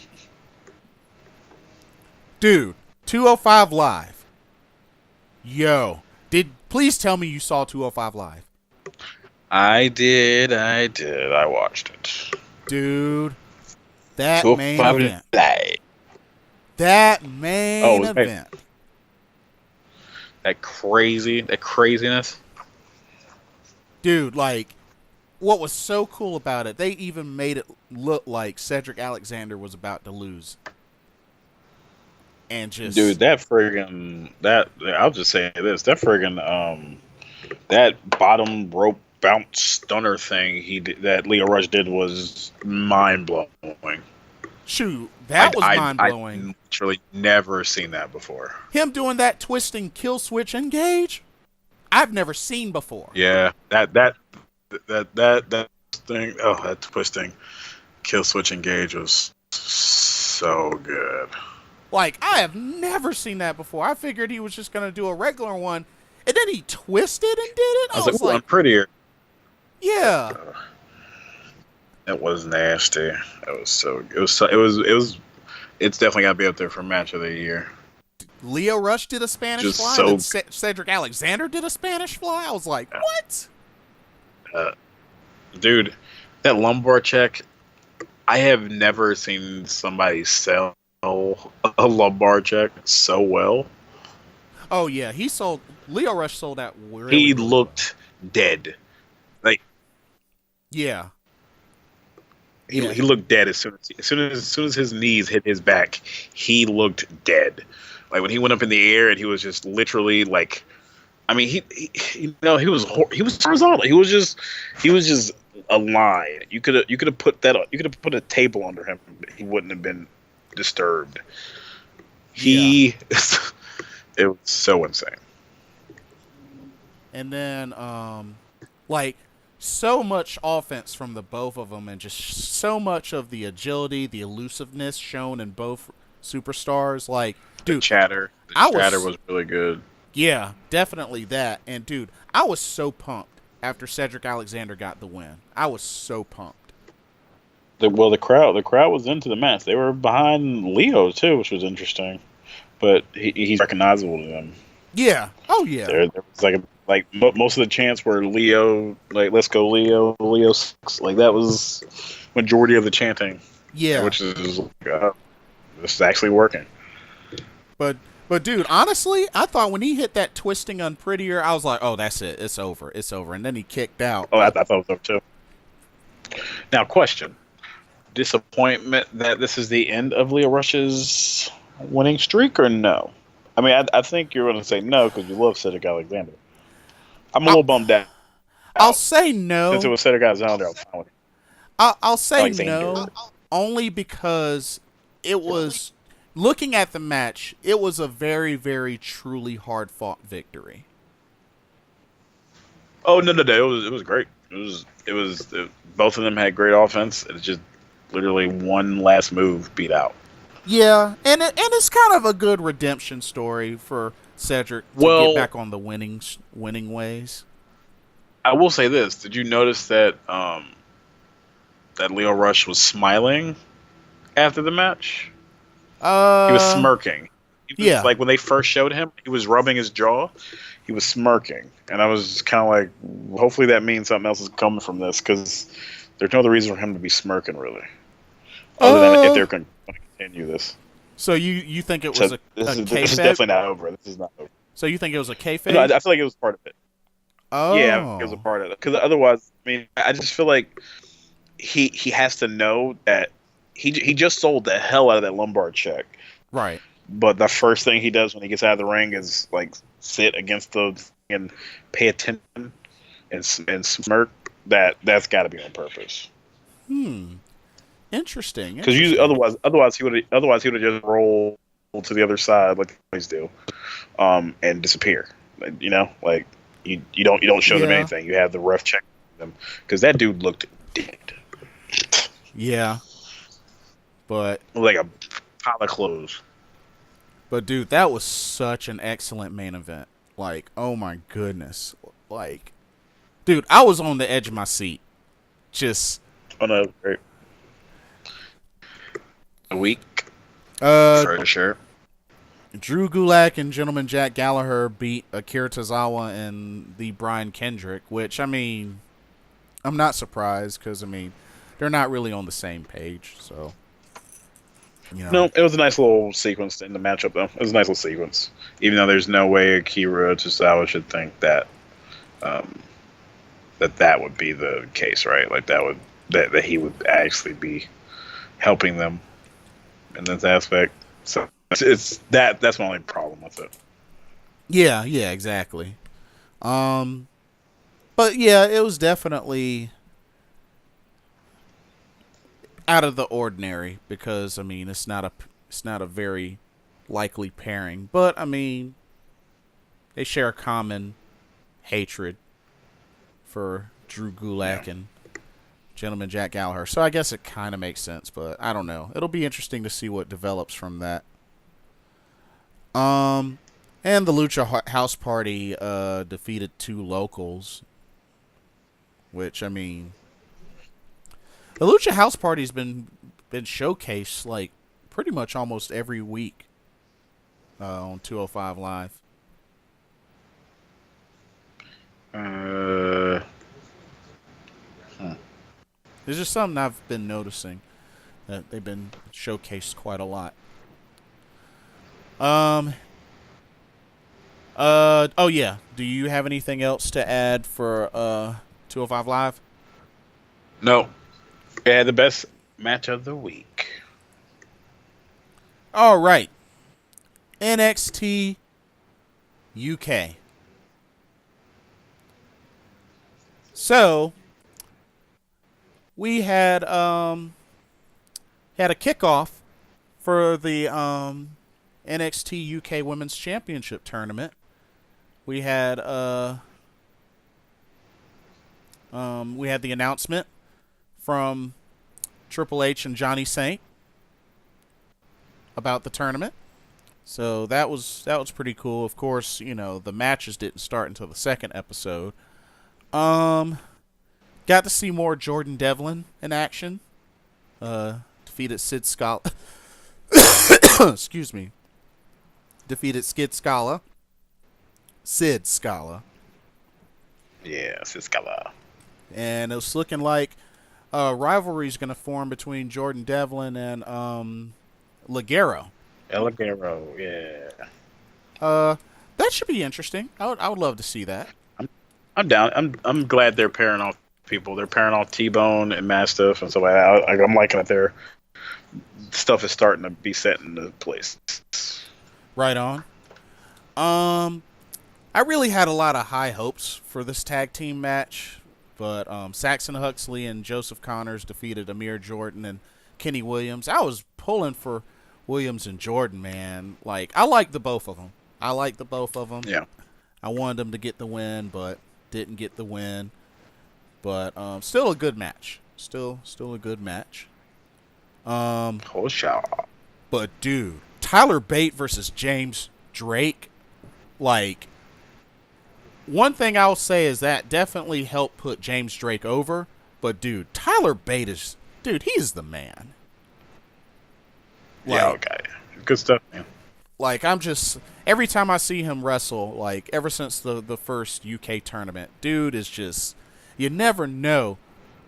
Dude, 205 Live. Yo. Please tell me you saw 205 Live. I did. I watched it. Dude. That main event. That main Oh, hey, event. that craziness. Dude, like, what was so cool about it, they even made it look like Cedric Alexander was about to lose. And Dude, just, that friggin' that I'll just say this. That friggin' that bottom rope bounce stunner thing he did, that Leo Rush did was mind blowing. shoot, that was mind I blowing. literally never seen that before. Him doing that twisting kill switch engage, I've never seen before. Yeah, that thing. Oh, that twisting kill switch engage was so good. Like, I have never seen that before. I figured he was just going to do a regular one, and then he twisted and did it. I I was was like, ooh, I'm like, prettier. yeah. That was nasty. That was so. It was. So, it was. It's definitely got to be up there for match of the year. Leo Rush did a Spanish Just fly, so. and then Cedric Alexander did a Spanish fly. I was like, what? Uh, dude, that lumbar check. I have never seen somebody sell a lumbar check so well. Oh, yeah. Leo Rush sold out really, He really looked dead. Like Yeah. he, Yeah. he looked dead as soon as his knees hit his back. He looked dead. Like when he went up in the air and he was just literally like, I mean, he was horizontal. He was just a line. You could have put a table under him. He wouldn't have been disturbed. He it was so insane. And then, like, so much offense from the both of them, and just so much of the agility, the elusiveness shown in both superstars. Like, dude, The chatter was really good. yeah, definitely that. And dude, I was so pumped after Cedric Alexander got the win. I was so pumped. The crowd was into the match. They were behind Leo too, which was interesting. But he's recognizable to them. Yeah. Oh yeah. There was most of the chants were Leo, like let's go Leo, Leo sucks. Like that was majority of the chanting. Yeah. Which is this is actually working. But dude, honestly, I thought when he hit that twisting unprettier, I was like, oh, that's it. It's over. It's over. And then he kicked out. Oh, I thought it was over too. Now, question: disappointment that this is the end of Leo Rush's winning streak, or no? I mean, I think you're going to say no because you love Cedric Alexander. I'm a little bummed out. I'll say no. Since it was Cedric Alexander, I'm fine with it. I'll say Alexander. no, only because it was, looking at the match, it was a very, very truly hard-fought victory. Oh no, it was great. Both of them had great offense. It's just literally one last move beat out. Yeah, and it's kind of a good redemption story for Cedric to get back on the winning ways. I will say this: did you notice that that Leo Rush was smiling after the match? He was smirking. Yeah. Like when they first showed him, he was rubbing his jaw. He was smirking, and I was kind of like, hopefully that means something else is coming from this because there's no other reason for him to be smirking really, other than if they're going to continue this. So you think it was this is kayfabe? definitely not over. This is not over. So you think it was a kayfabe? No, I feel like it was part of it. Oh. Yeah, I think it was a part of it. Because otherwise, I mean, I just feel like he has to know that he just sold the hell out of that lumbar check. Right. But the first thing he does when he gets out of the ring is like sit against the and pay attention and smirk. That's got to be on purpose. Interesting. Because otherwise he would have just rolled to the other side like they always do, and disappear. You know, like you don't show them anything. You have the ref check them because that dude looked dead. Yeah. But Like a pile of clothes. But dude, that was such an excellent main event. Like, oh my goodness. Like, dude, I was on the edge of my seat. Just Oh no, great. A week. Sure. Drew Gulak and Gentleman Jack Gallagher beat Akira Tozawa and the Brian Kendrick, which, I mean, I'm not surprised because, I mean, they're not really on the same page, so. You know. No, it was a nice little sequence in the matchup, though. It was a nice little sequence, even though there's no way Akira Tozawa should think that um, that would be the case, right? Like that he would actually be helping them in this aspect. So it's that's my only problem with it. Yeah, yeah, exactly. But yeah, it was definitely out of the ordinary because I mean it's not a very likely pairing, but I mean they share a common hatred for Drew Gulak Yeah. and Gentleman Jack Gallagher, so I guess it kind of makes sense, but I don't know. It'll be interesting to see what develops from that. Um, and the Lucha House Party defeated two locals, which I mean, the Lucha House Party's been showcased like pretty much almost every week on 205 Live. Uh, There's just something I've been noticing that they've been showcased quite a lot. Um. Oh yeah. Do you have anything else to add for 205 Live? no, it had the best match of the week. All right. NXT UK. So we had a kickoff for the NXT UK Women's Championship tournament. We had the announcement from Triple H and Johnny Saint about the tournament. So that was pretty cool. Of course, you know, the matches didn't start until the second episode. Got to see more Jordan Devlin in action. Defeated Sid Scala. Excuse me. Defeated Sid Scala. Yeah, Siskala. And it was looking like a rivalry is going to form between Jordan Devlin and Ligero. El Guerrero, yeah. That should be interesting. I would love to see that. I'm down. I'm glad they're pairing off people. They're pairing off T-Bone and Mastiff and stuff like that. I'm liking that their stuff is starting to be set into place. Right on. I really had a lot of high hopes for this tag team match, but Saxon Huxley and Joseph Connors defeated Amir Jordan and Kenny Williams. I was pulling for Williams and Jordan, man. Like, I like the both of them. Yeah. I wanted them to get the win, but didn't get the win. But still a good match. Still a good match. Oh, shot. But dude, Tyler Bate versus James Drake, like, one thing I'll say is that definitely helped put James Drake over. But dude, Tyler Bate he's the man. Yeah, okay. Good stuff, man. Like, I'm just, every time I see him wrestle, like, ever since the first UK tournament, dude is just, you never know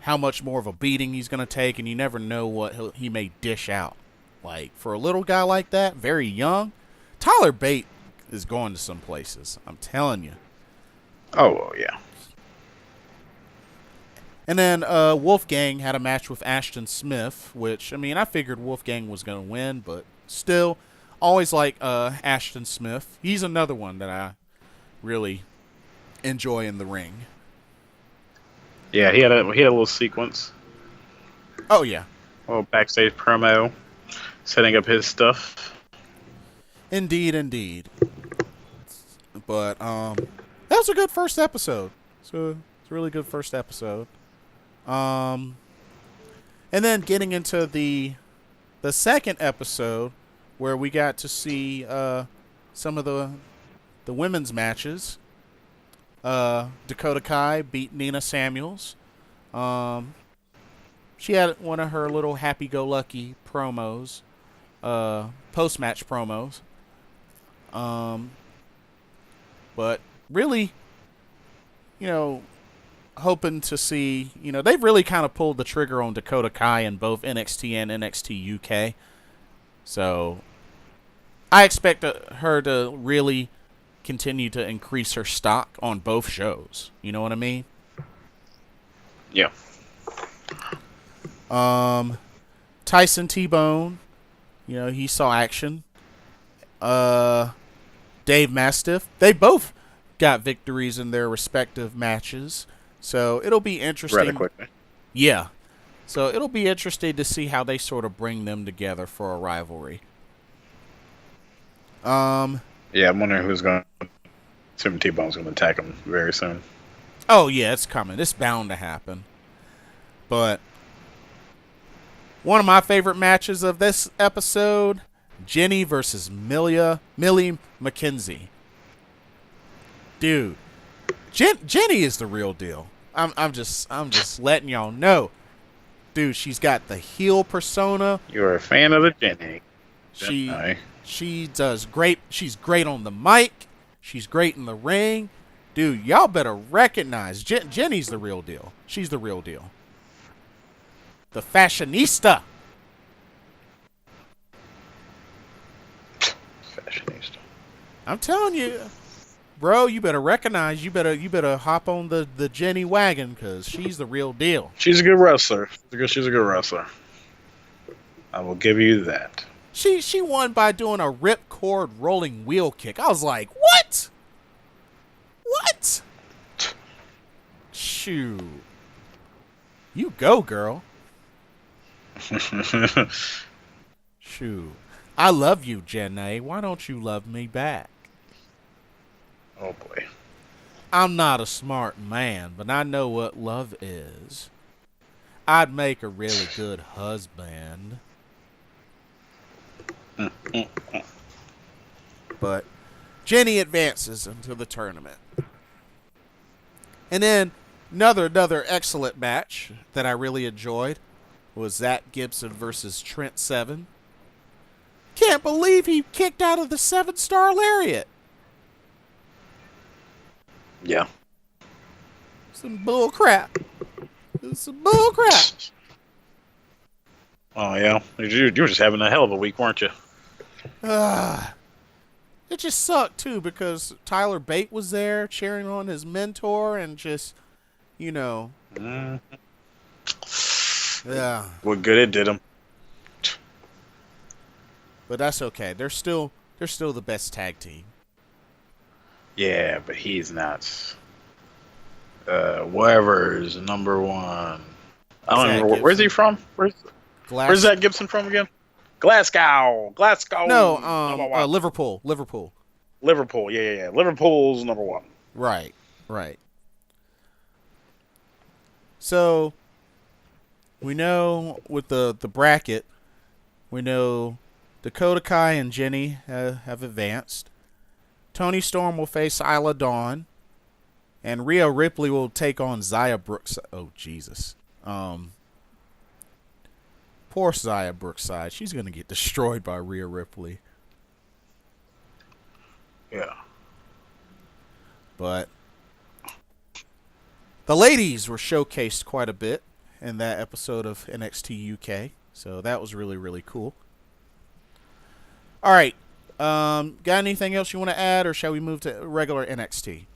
how much more of a beating he's going to take, and you never know what he may dish out. Like, for a little guy like that, very young, Tyler Bate is going to some places. I'm telling you. Oh, well, yeah. And then Wolfgang had a match with Ashton Smith, which, I mean, I figured Wolfgang was going to win, but still, always like Ashton Smith. He's another one that I really enjoy in the ring. Yeah, he had a little sequence, Oh, yeah. a little backstage promo, setting up his stuff. Indeed. But that was a good first episode. So it's a really good first episode. And then getting into the second episode, where we got to see some of the women's matches. Dakota Kai beat Nina Samuels. She had one of her little happy-go-lucky promos, post-match promos. But really, you know, hoping to see, you know, they've really kind of pulled the trigger on Dakota Kai in both NXT and NXT UK. So I expect her to really continue to increase her stock on both shows. You know what I mean? Yeah. Tyson T-Bone, he saw action. Dave Mastiff, they both got victories in their respective matches. So it'll be interesting. Rather quickly. Yeah. So it'll be interesting to see how they sort of bring them together for a rivalry. Yeah, I'm wondering who's going to... Tim T-Bone's going to attack him very soon. Oh, yeah, it's coming. It's bound to happen. But one of my favorite matches of this episode, Jenny versus Millie McKenzie. Dude, Jenny is the real deal. I'm just letting y'all know. Dude, she's got the heel persona. You're a fan of the Jenny. She does great. She's great on the mic. She's great in the ring. Dude, y'all better recognize Jenny's the real deal. She's the real deal. The fashionista. Fashionista. I'm telling you, bro, you better recognize. You better hop on the Jenny wagon because she's the real deal. She's a good wrestler. She's a good wrestler. I will give you that. She won by doing a ripcord rolling wheel kick. I was like, what? What? Shoot. You go, girl. Shoot. I love you, Jenny. Why don't you love me back? Oh, boy. I'm not a smart man, but I know what love is. I'd make a really good husband. But Jenny advances into the tournament. And then another excellent match that I really enjoyed was Zach Gibson versus Trent Seven. Can't believe he kicked out of the 7-star lariat. Yeah. Some bull crap. Some bull crap. Oh, yeah. You were just having a hell of a week, weren't you? It just sucked, too, because Tyler Bate was there cheering on his mentor and just, Yeah. What good it did him. But that's okay. They're still the best tag team. Yeah, but he's not. Whatever's number one. I don't remember. Where's he from? Where's Zach Gibson from again? Glasgow. No, Liverpool. Liverpool. Yeah. Liverpool's number one. Right. So we know with the bracket, we know Dakota Kai and Jenny have advanced. Toni Storm will face Isla Dawn, and Rhea Ripley will take on Xia Brookside. Oh, Jesus. Poor Xia Brookside. She's going to get destroyed by Rhea Ripley. Yeah. But the ladies were showcased quite a bit in that episode of NXT UK. So that was really, really cool. All right. Got anything else you want to add, or shall we move to regular NXT?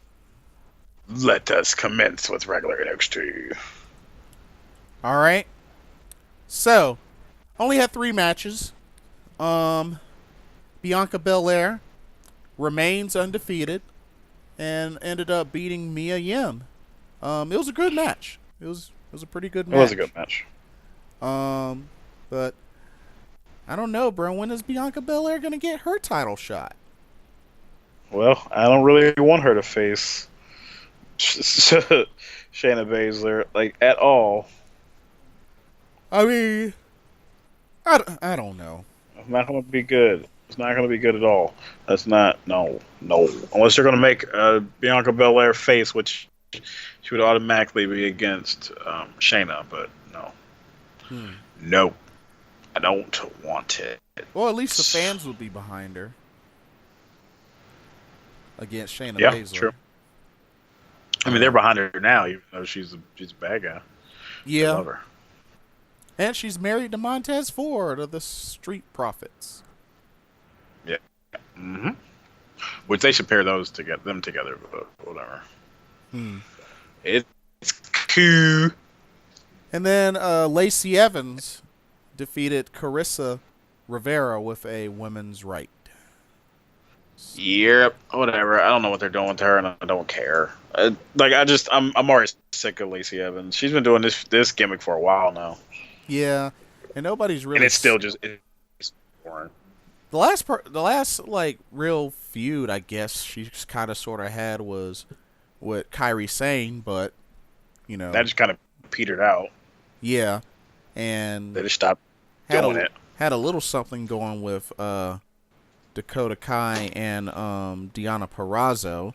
Let us commence with regular NXT. All right. So, only had 3 matches. Bianca Belair remains undefeated and ended up beating Mia Yim. It was a good match. It was a pretty good match. It was a good match. But I don't know, bro. When is Bianca Belair gonna get her title shot? Well, I don't really want her to face Shayna Baszler at all. I mean, I don't know. It's not going to be good. It's not going to be good at all. That's not no. Unless they're going to make Bianca Belair face, which she would automatically be against Shayna, but no. No. I don't want it. Well, at least the fans would be behind her against Shayna Yeah, Baszler. true. I mean, they're behind her now, even though she's a bad guy. Yeah. I love her. And she's married to Montez Ford of the Street Profits. Yeah. Mm-hmm. Which they should pair them together, but whatever. It's cool. And then Lacey Evans defeated Carissa Rivera with a women's right. Yep, whatever. I don't know what they're doing with her, and I don't care. I'm already sick of Lacey Evans. She's been doing this gimmick for a while now. Yeah, and nobody's really. And it's still it's boring. The last like real feud, I guess she's kind of sort of had was with Kairi Sane, but that just kind of petered out. Yeah, and they just stopped doing it. Had a little something going with Dakota Kai and Deonna Purrazzo,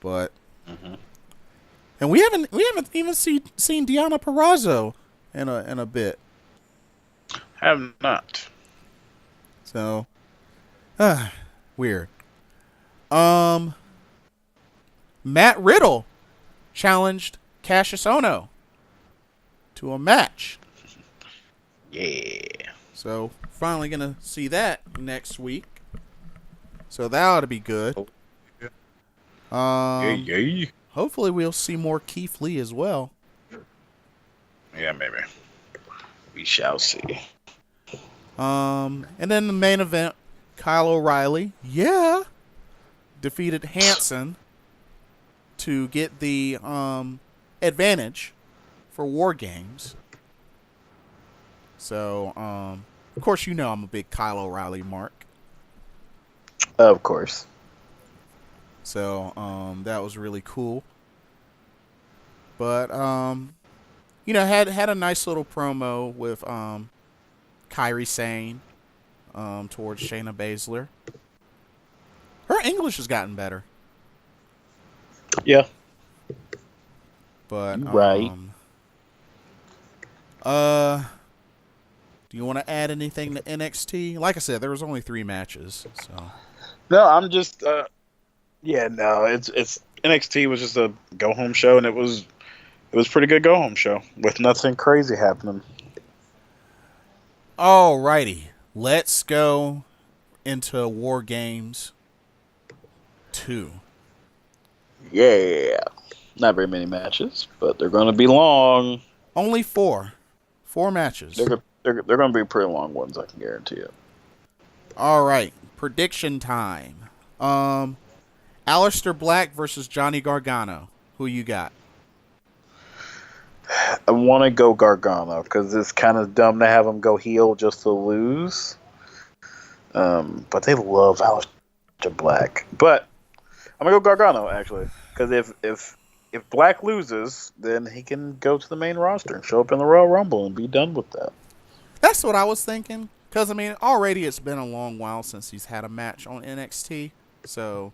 but and we haven't even seen Deonna Purrazzo in a bit. Have not. So, weird. Matt Riddle challenged Cassius Ohno to a match. Yeah. So, finally gonna see that next week. So that ought to be good. Yeah. Hopefully we'll see more Keith Lee as well. Yeah, maybe. We shall see. And then the main event, Kyle O'Reilly, defeated Hanson to get the advantage for War Games. So, of course, I'm a big Kyle O'Reilly mark. Of course. So, that was really cool. But, had a nice little promo with Kairi Sane towards Shayna Baszler. Her English has gotten better. Yeah. But right. Do you want to add anything to NXT? Like I said, there was only 3 matches, so. No, I'm just it's NXT was just a go home show, and it was pretty good go home show with nothing crazy happening. Alrighty, let's go into War Games 2. Yeah, not very many matches, but they're going to be long. Only 4 matches. They're going to be pretty long ones, I can guarantee it. All right, prediction time. Aleister Black versus Johnny Gargano. Who you got? I want to go Gargano because it's kind of dumb to have him go heel just to lose. But they love Aleister Black. But I'm gonna go Gargano actually because if Black loses, then he can go to the main roster and show up in the Royal Rumble and be done with that. That's what I was thinking. Because, already it's been a long while since he's had a match on NXT. So,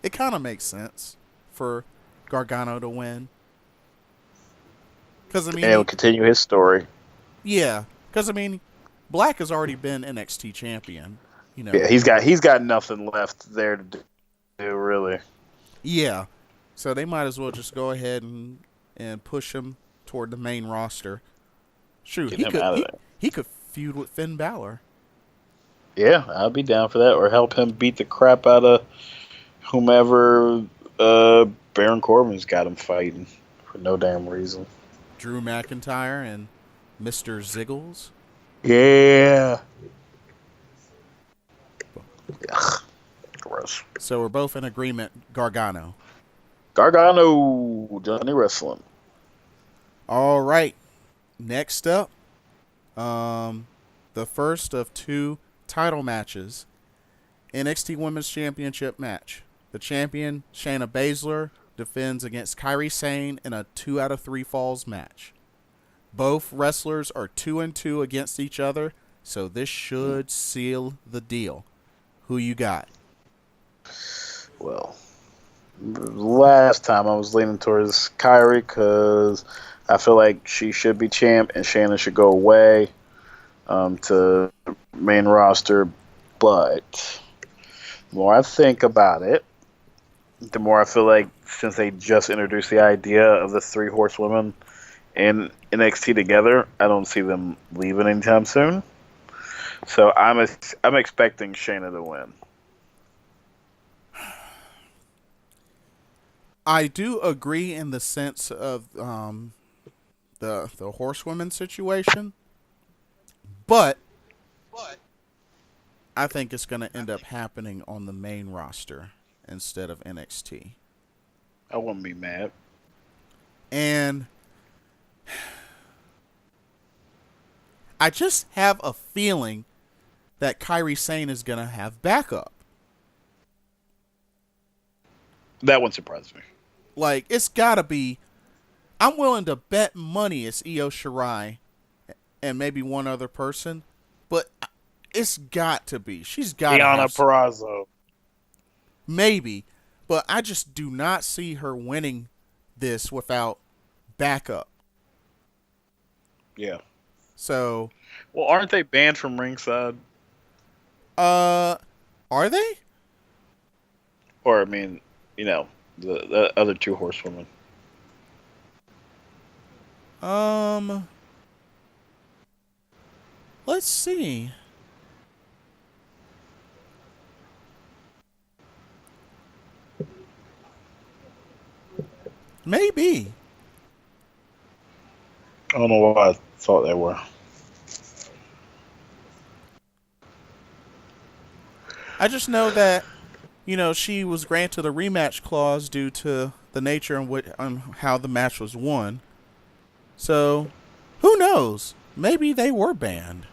it kind of makes sense for Gargano to win. Because, and he'll continue his story. Yeah. Because, Black has already been NXT champion. Yeah, he's got nothing left there to do, really. Yeah. So, they might as well just go ahead and push him toward the main roster. Shoot, he could feud with Finn Balor. Yeah, I'd be down for that, or help him beat the crap out of whomever Baron Corbin's got him fighting for no damn reason. Drew McIntyre and Mr. Ziggles. Yeah. Ugh, gross. So we're both in agreement. Gargano, Johnny Wrestling. All right. Next up, the first of 2 title matches. NXT Women's Championship match. The champion, Shayna Baszler, defends against Kairi Sane in a 2 out of 3 falls match. Both wrestlers are 2-2 against each other, so this should seal the deal. Who you got? Well, last time I was leaning towards Kairi because I feel like she should be champ and Shannon should go away to main roster. But the more I think about it, the more I feel like since they just introduced the idea of the 3 horsewomen in NXT together. I don't see them leaving anytime soon. So I'm expecting Shayna to win. I do agree in the sense of the horsewoman situation, but I think it's going to end up happening on the main roster instead of NXT. I wouldn't be mad. And I just have a feeling that Kairi Sane is going to have backup. That wouldn't surprise me. Like, it's got to be. I'm willing to bet money it's Io Shirai and maybe one other person, but it's got to be. She's got to have. Purrazzo. Maybe, but I just do not see her winning this without backup. Yeah. So, Well, aren't they banned from ringside? are they? Or I mean, the other two horsewomen. Let's see. Maybe. I don't know why I thought they were. I just know that, she was granted a rematch clause due to the nature and how the match was won. So, who knows? Maybe they were banned.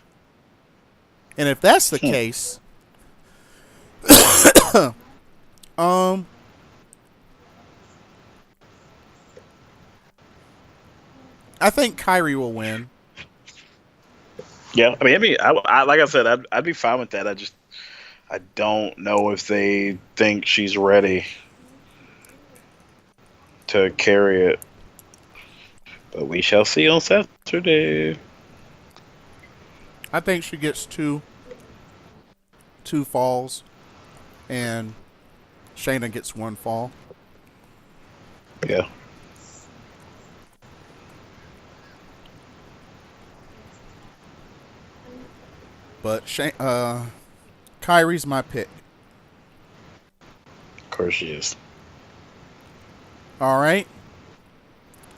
And if that's the case, I think Kyrie will win. Yeah, I like I said, I'd be fine with that. I don't know if they think she's ready to carry it, but we shall see on Saturday. I think she gets two falls, and Shayna gets one fall. Yeah. But Kyrie's my pick. Of course she is. All right.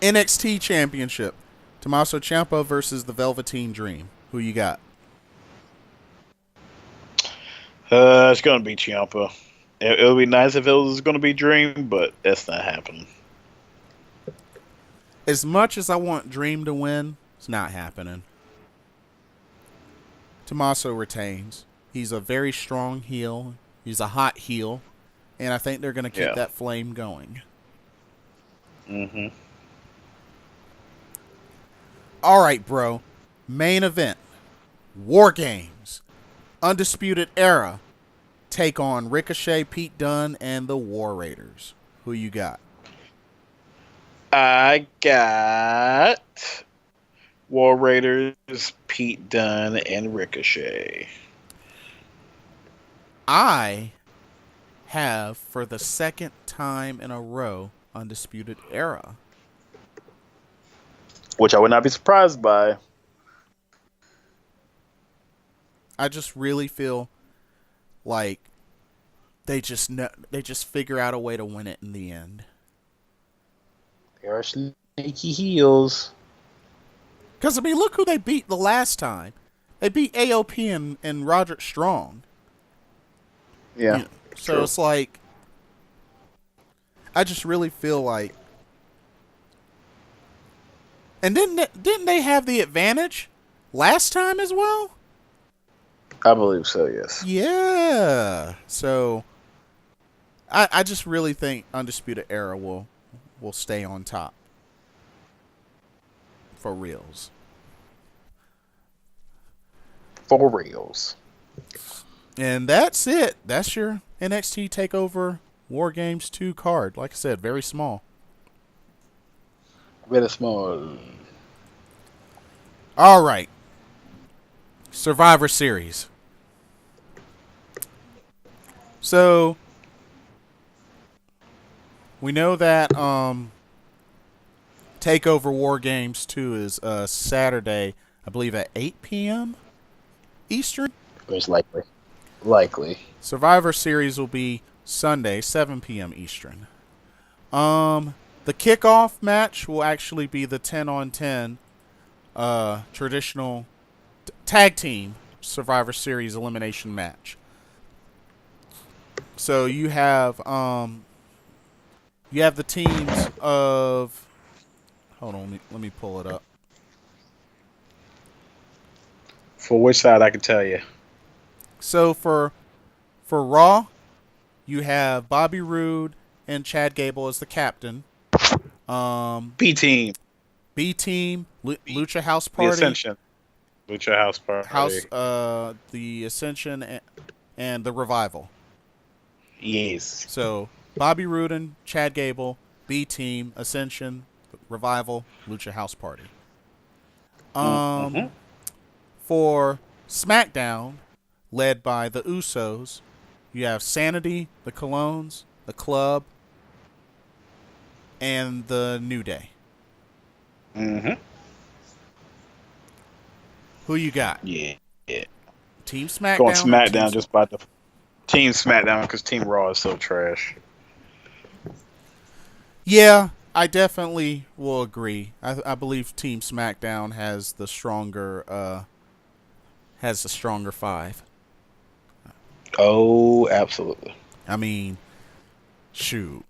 NXT Championship. Tommaso Ciampa versus the Velveteen Dream. Who you got? It's going to be Ciampa. It would be nice if it was going to be Dream, but that's not happening. As much as I want Dream to win, it's not happening. Tommaso retains. He's a very strong heel. He's a hot heel. And I think they're going to keep that flame going. Mm-hmm. All right, bro. Main event. War Games. Undisputed Era. Take on Ricochet, Pete Dunne, and the War Raiders. Who you got? I got War Raiders, Pete Dunne, and Ricochet. I have, for the second time in a row, Undisputed Era. Which I would not be surprised by. I just really feel like they just figure out a way to win it in the end. They are sneaky heels. Because, look who they beat the last time. They beat AOP and Roderick Strong. Yeah. So it's like, I just really feel like, and didn't they have the advantage last time as well? I believe so, yes. Yeah. So I just really think Undisputed Era will stay on top. For reals. For reals. And that's it. That's your NXT TakeOver WarGames 2 card. Like I said, very small. Very small. All right. Survivor Series. So we know that TakeOver WarGames 2 is Saturday, I believe at 8 p.m. Eastern. Most likely. Likely. Survivor Series will be Sunday, 7 p.m. Eastern. The kickoff match will actually be the 10-on-10 traditional tag team Survivor Series elimination match. So you have the teams of. Hold on, let me pull it up. For which side, I can tell you. So for Raw, you have Bobby Roode and Chad Gable as the captain. B team. B team, Lucha House The Party. Ascension. Lucha House Party. The Ascension and the Revival. Yes. So Bobby Roode and Chad Gable, B team, Ascension, Revival, Lucha House Party. For SmackDown, led by the Usos, you have Sanity, the Colognes, the Club, and the New Day. Mm-hmm. Who you got? Yeah. Team SmackDown. Going SmackDown just by the Team SmackDown because Team Raw is so trash. Yeah, I definitely will agree. I believe Team SmackDown has the stronger five. Oh, absolutely. I mean, shoot.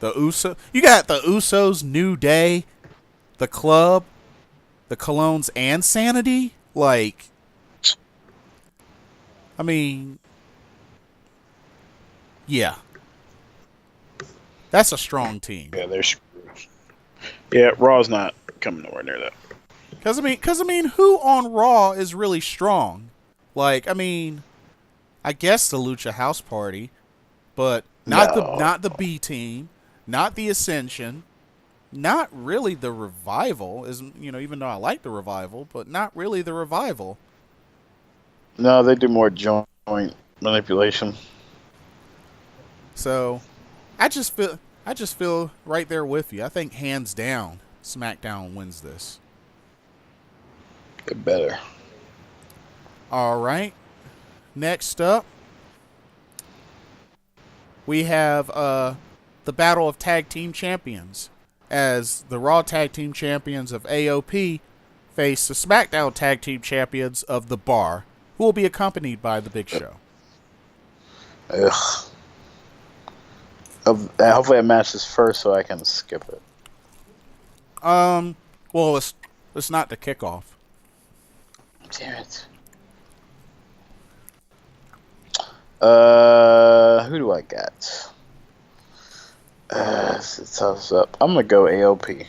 You got the Usos, New Day, the Club, the Colognes, and Sanity. Like, I mean, yeah. That's a strong team. Yeah, they're screwed. Yeah, Raw's not coming nowhere near that. Because I mean, who on Raw is really strong? Like, I mean, I guess the Lucha House Party, but not the B team, not the Ascension, not really the Revival. Even though I like the Revival, but not really the Revival. No, they do more joint manipulation. So, I just feel right there with you. I think hands down, SmackDown wins this. They better. All right. Next up, we have the Battle of Tag Team Champions, as the Raw Tag Team Champions of AOP face the SmackDown Tag Team Champions of The Bar, who will be accompanied by The Big Show. Ugh. Hopefully that match is first so I can skip it. Well, it's not the kickoff. Damn it. Who do I got? It's toss up. I'm gonna go AOP.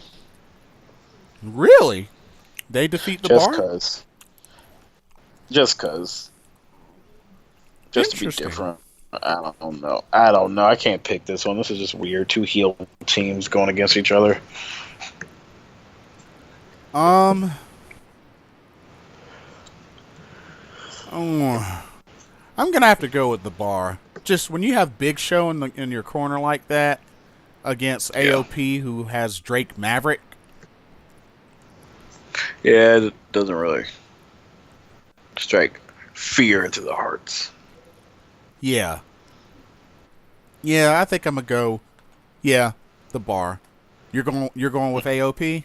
Really? They defeat the Bar? Just cause. Just to be different. I don't know. I can't pick this one. This is just weird. Two heel teams going against each other. I'm gonna have to go with the Bar. Just when you have Big Show in your corner like that against AOP, who has Drake Maverick. Yeah, it doesn't really strike fear into the hearts. Yeah. Yeah, I think I'm gonna go. Yeah, the Bar. You're going with AOP?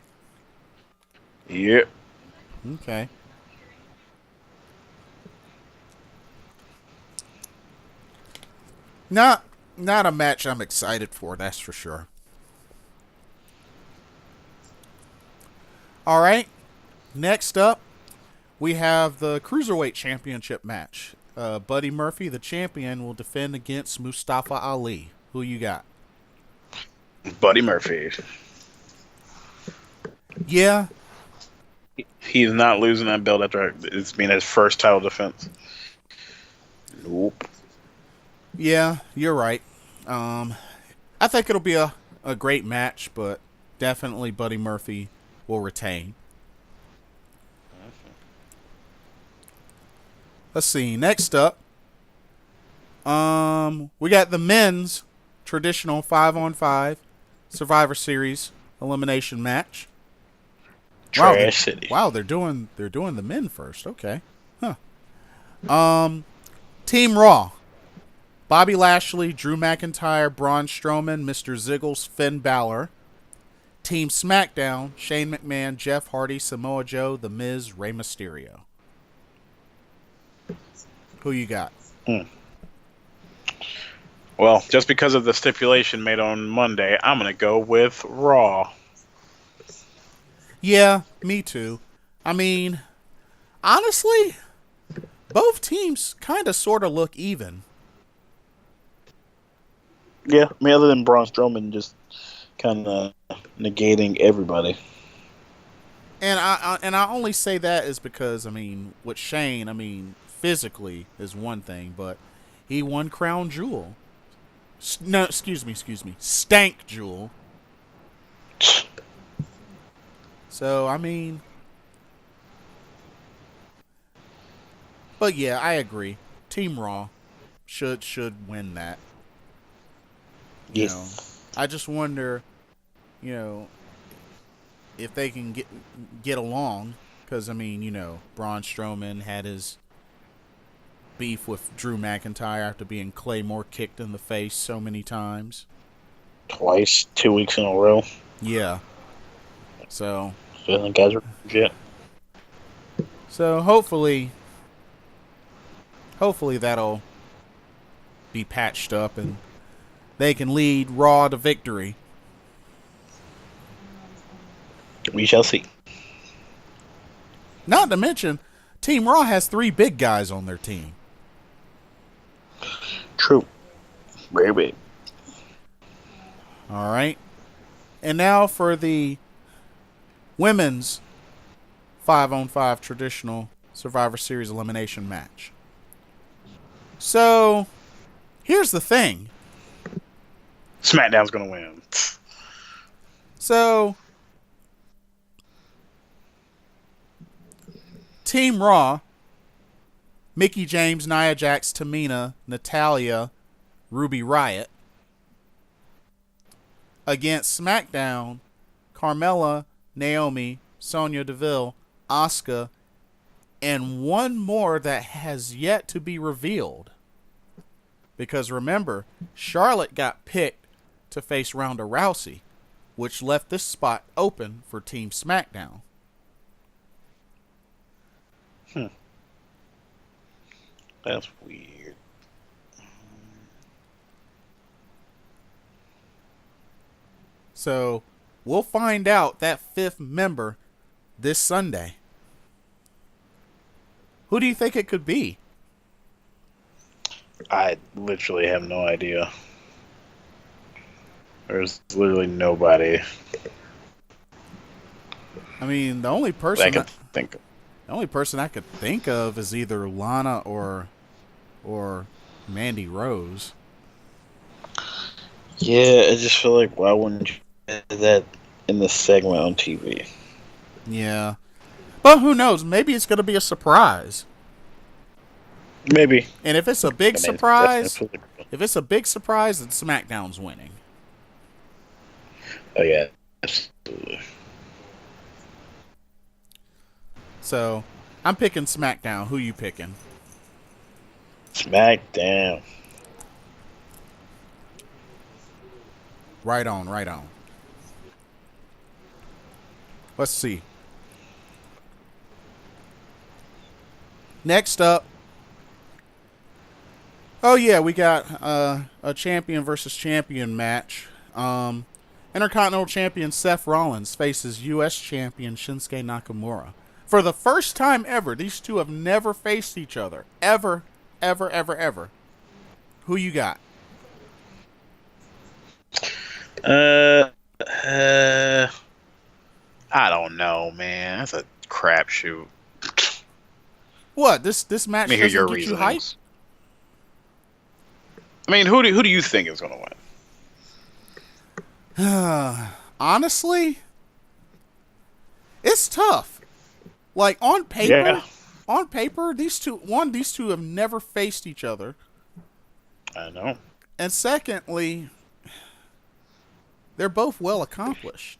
Yep. Okay. Not a match I'm excited for, that's for sure. All right. Next up, we have the Cruiserweight Championship match. Buddy Murphy, the champion, will defend against Mustafa Ali. Who you got? Buddy Murphy. Yeah. He's not losing that belt after it's been his first title defense. Nope. Yeah, you're right. I think it'll be a great match, but definitely Buddy Murphy will retain. Let's see. Next up, we got the men's traditional 5-on-5 Survivor Series elimination match. Trash City. Wow, they're doing the men first. Okay. Huh. Team Raw. Bobby Lashley, Drew McIntyre, Braun Strowman, Mr. Ziggles, Finn Balor. Team SmackDown, Shane McMahon, Jeff Hardy, Samoa Joe, The Miz, Rey Mysterio. Who you got? Well, just because of the stipulation made on Monday, I'm going to go with Raw. Yeah, me too. I mean, honestly, both teams kind of sort of look even. Yeah, I mean, other than Braun Strowman just kind of negating everybody. And I only say that is because, I mean, with Shane, I mean, physically is one thing, but he won Crown Jewel. No, excuse me, Stank Jewel. So, I mean, but yeah, I agree. Team Raw should win that. You know, I just wonder, you know, if they can get along, because I mean, you know, Braun Strowman had his beef with Drew McIntyre after being Claymore kicked in the face so many times. Twice, 2 weeks in a row. Yeah. So The guys are legit. So hopefully that'll be patched up and they can lead Raw to victory. We shall see. Not to mention, Team Raw has 3 big guys on their team. True. Very big. All right. And now for the women's 5-on-5 traditional Survivor Series elimination match. So, here's the thing. SmackDown's going to win. So, Team Raw, Mickie James, Nia Jax, Tamina, Natalya, Ruby Riott. Against SmackDown, Carmella, Naomi, Sonya Deville, Asuka, and one more that has yet to be revealed. Because remember, Charlotte got picked to face Ronda Rousey, which left this spot open for Team SmackDown. That's weird. So, we'll find out that 5th member this Sunday. Who do you think it could be? I literally have no idea. There's literally nobody I mean, the only that person I can think of. The only person I could think of is either Lana or Mandy Rose. Yeah, I just feel like why wouldn't you have that in the segment on TV? Yeah. But who knows? Maybe it's going to be a surprise. Maybe. And if it's a big I mean, surprise, that's- if it's a big surprise, then SmackDown's winning. Oh yeah, absolutely. So, I'm picking SmackDown. Who you picking? SmackDown. Right on. Let's see. Next up. Oh yeah, we got a champion versus champion match. Intercontinental Champion Seth Rollins faces U.S. Champion Shinsuke Nakamura. For the first time ever, these two have never faced each other. Ever. Who you got? I don't know, man. That's a crapshoot. What? This match Let me hear doesn't your get you hyped? reasons. I mean, who do you think is going to win? Honestly, it's tough. Like on paper, these two have never faced each other. I know. And secondly, they're both well accomplished.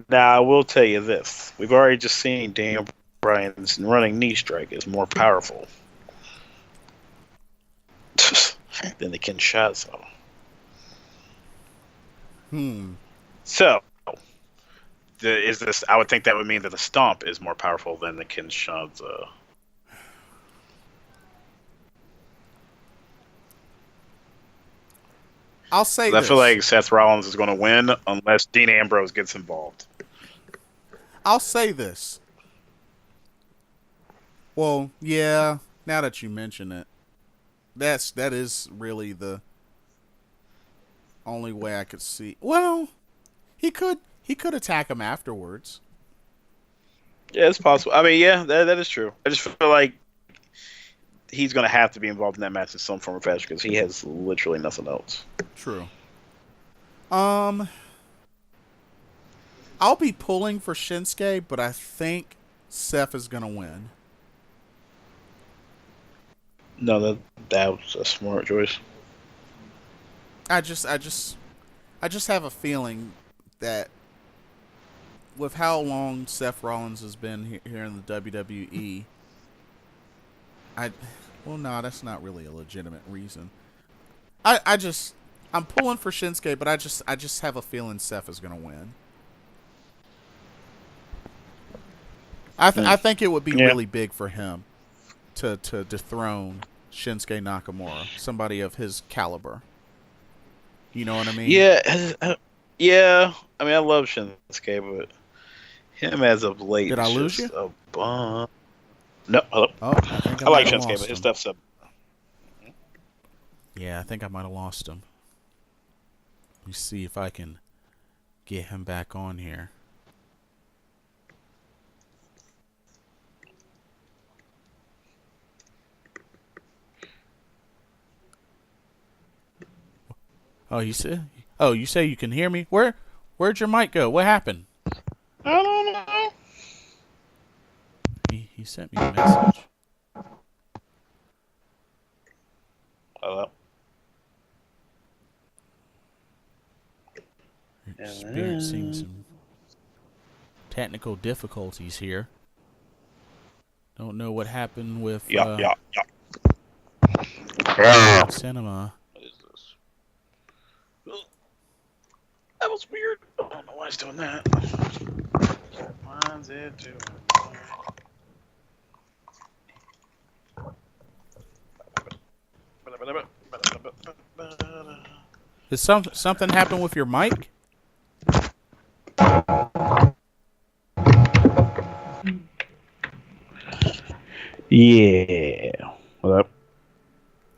Now, I will tell you this. We've already just seen Daniel Bryan's running knee strike is more powerful than the Kinshasa. So, I would think that would mean that the Stomp is more powerful than the Kinshasa. I'll say I this. feel like Seth Rollins is going to win unless Dean Ambrose gets involved. I'll say this. Well, yeah, now that you mention it, that is really the only way I could see. Well, he could attack him afterwards. Yeah, it's possible. I mean, yeah, that is true. I just feel like he's going to have to be involved in that match in some form or fashion because he has literally nothing else. True. I'll be pulling for Shinsuke, but I think Seth is going to win. No, that was a smart choice. I just have a feeling that with how long Seth Rollins has been here in the WWE, no, that's not really a legitimate reason. I'm pulling for Shinsuke, but I just have a feeling Seth is going to win. I think it would be really big for him to dethrone Shinsuke Nakamura, somebody of his caliber. You know what I mean? Yeah. I mean, I love Shinsuke, but him as of late. Did I lose you? A bum. No, hello. Oh, I like Shinsuke, but his stuff's up. Yeah, I think I might have lost him. Let me see if I can get him back on here. Oh, you say you can hear me? Where'd your mic go? What happened? I don't know. He sent me a message. Hello. Experiencing some technical difficulties here. Don't know what happened with Cinema. What is this? That was weird. I don't know why it's doing that. Why's it doing that? Did something happen with your mic? Yeah. What up?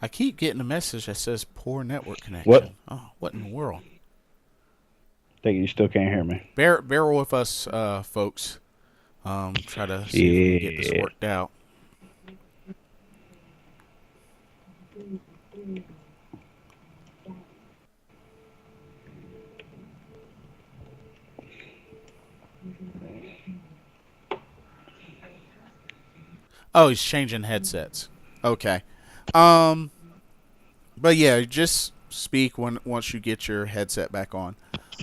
I keep getting a message that says poor network connection. What? Oh, what in the world? I think you still can't hear me. Bear with us, folks. Try to see if we can get this worked out. Oh, he's changing headsets. Okay. But yeah, just speak once you get your headset back on.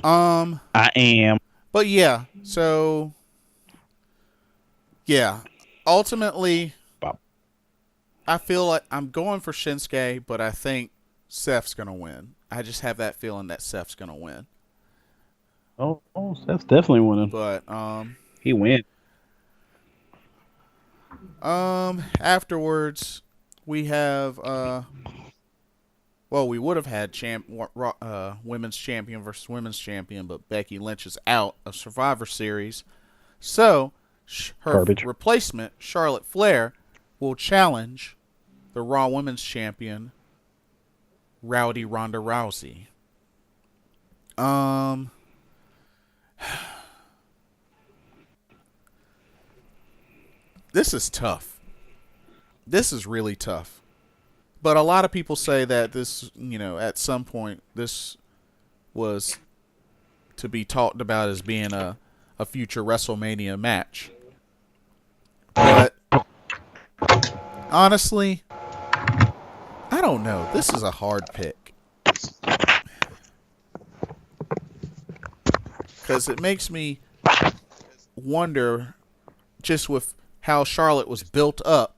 I am. But yeah, so yeah, ultimately, I feel like I'm going for Shinsuke, but I think Seth's gonna win. I just have that feeling that Seth's gonna win. Oh, Seth's definitely winning. But he wins. Afterwards, we have we would have had women's champion versus women's champion, but Becky Lynch is out of Survivor Series, so her replacement, Charlotte Flair, will challenge the Raw Women's Champion, Rowdy Ronda Rousey. This is tough. This is really tough. But a lot of people say that this, at some point, this was to be talked about as being a future WrestleMania match. But honestly, I don't know. This is a hard pick. Because it makes me wonder, just with how Charlotte was built up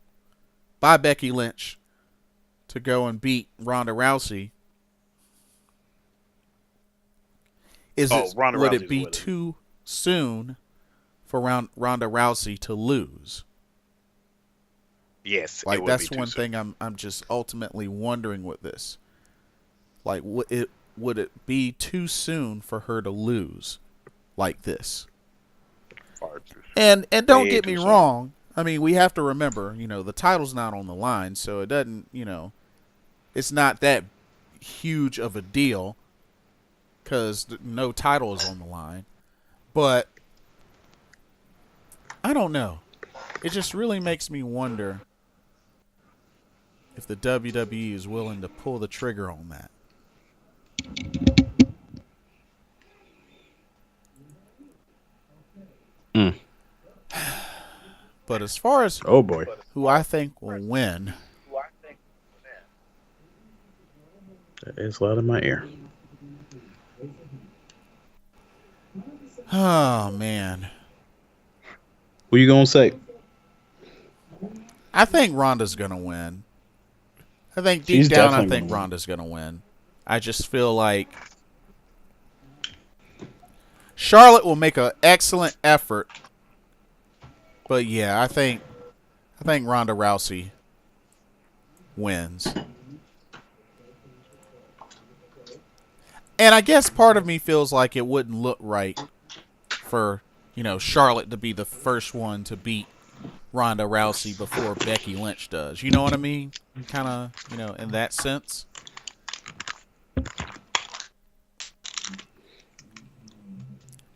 by Becky Lynch to go and beat Ronda Rousey. Ronda Would Rousey's it be with it. too soon for Ronda Rousey to lose? Yes, Like, it would that's be too one soon. thing I'm just ultimately wondering with this. Like, would it be too soon for her to lose like this? Far too soon. And don't Way get too me soon. wrong. I mean, we have to remember, the title's not on the line, so it doesn't, it's not that huge of a deal because no title is on the line. But I don't know. It just really makes me wonder if the WWE is willing to pull the trigger on that. But as far as Oh boy. who I think will win, That is loud in my ear. oh man, Who you gonna say? I think Ronda's gonna win. I think deep She's down, I definitely think gonna win. Ronda's gonna win. I just feel like Charlotte will make an excellent effort, but yeah, I think Ronda Rousey wins. And I guess part of me feels like it wouldn't look right for, Charlotte to be the first one to beat Ronda Rousey before Becky Lynch does. You know what I mean? Kind of, in that sense.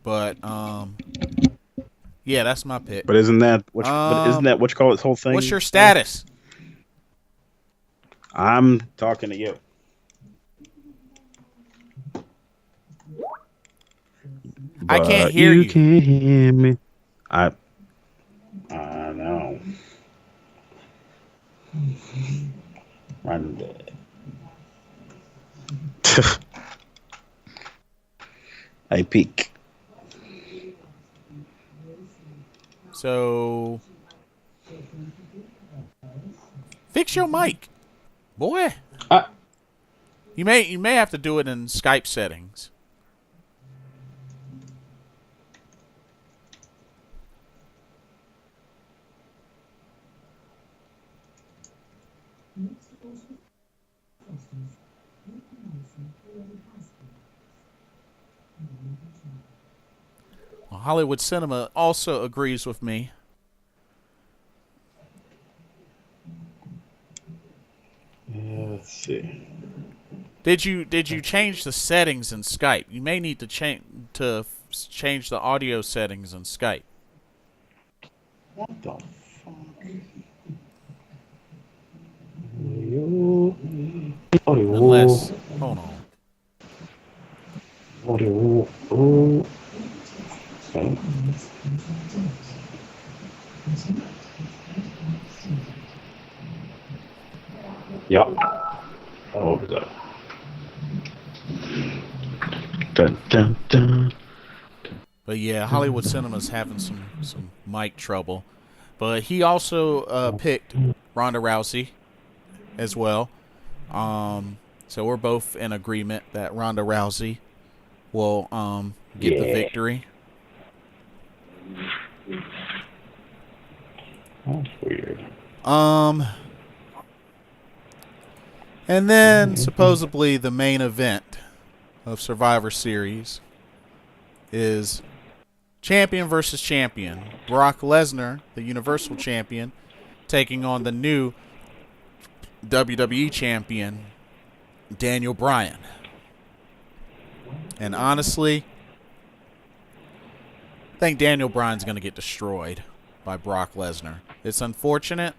But, yeah, that's my pick. But isn't that what you call this whole thing? What's your status? I'm talking to you. I can't hear you. You can't hear me. I know. I'm dead. I peek. So, fix your mic, boy. You may have to do it in Skype settings. Well, Hollywood Cinema also agrees with me. Let's see. Did you change the settings in Skype? You may need to change the audio settings in Skype. What the fuck? Audio. Unless, hold on. Audio. Okay. Yep. Oh, was that? Dun, dun, dun. But yeah, Hollywood Cinema's having some mic trouble. But he also picked Ronda Rousey as well. So we're both in agreement that Ronda Rousey will get the victory. That's weird. And then supposedly the main event of Survivor Series is champion versus champion. Brock Lesnar, the Universal Champion, taking on the new WWE Champion, Daniel Bryan. And honestly, I think Daniel Bryan's going to get destroyed by Brock Lesnar. It's unfortunate,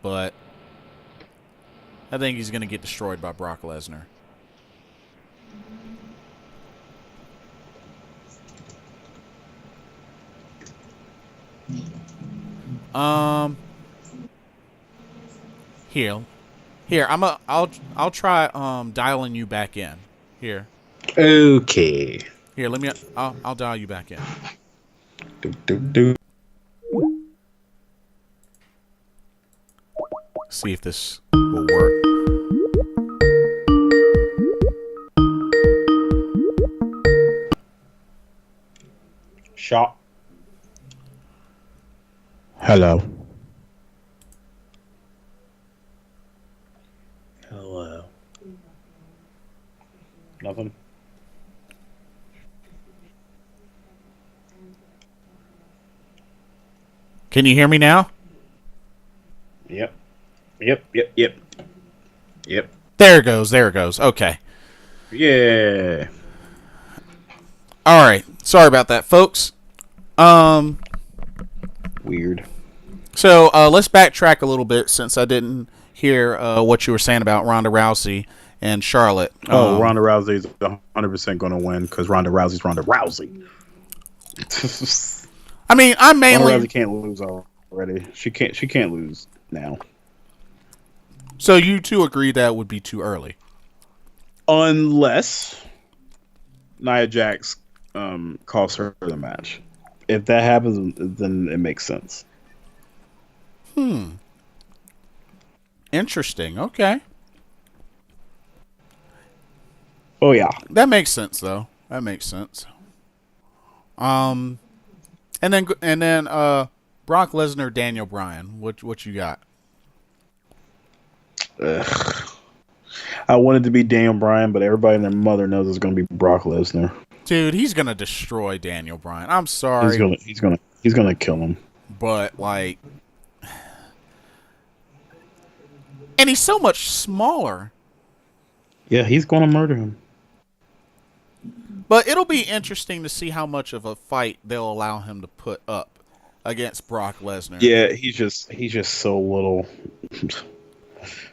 but I think he's going to get destroyed by Brock Lesnar. Here, I'll try dialing you back in. Here. Okay. Here, I'll dial you back in. Do. See if this will work. Shot. Hello. Hello. Nothing. Can you hear me now? Yep. There it goes. There it goes. Okay. Yeah. All right. Sorry about that, folks. Weird. So let's backtrack a little bit since I didn't hear what you were saying about Ronda Rousey and Charlotte. Ronda Rousey's 100% going to win because Ronda Rousey's Ronda Rousey. I mean, I'm mainly. Ronda Rousey can't lose already. She can't lose now. So you two agree that would be too early, Unless Nia Jax costs her the match. If that happens, then it makes sense. Interesting. Okay. Oh yeah. That makes sense, though. That makes sense. And then Brock Lesnar, Daniel Bryan. What you got? Ugh. I wanted to be Daniel Bryan, but everybody and their mother knows it's going to be Brock Lesnar. Dude, he's gonna destroy Daniel Bryan. I'm sorry, He's gonna kill him. but like, and he's so much smaller. Yeah, he's going to murder him. But it'll be interesting to see how much of a fight they'll allow him to put up against Brock Lesnar. Yeah, he's just so little.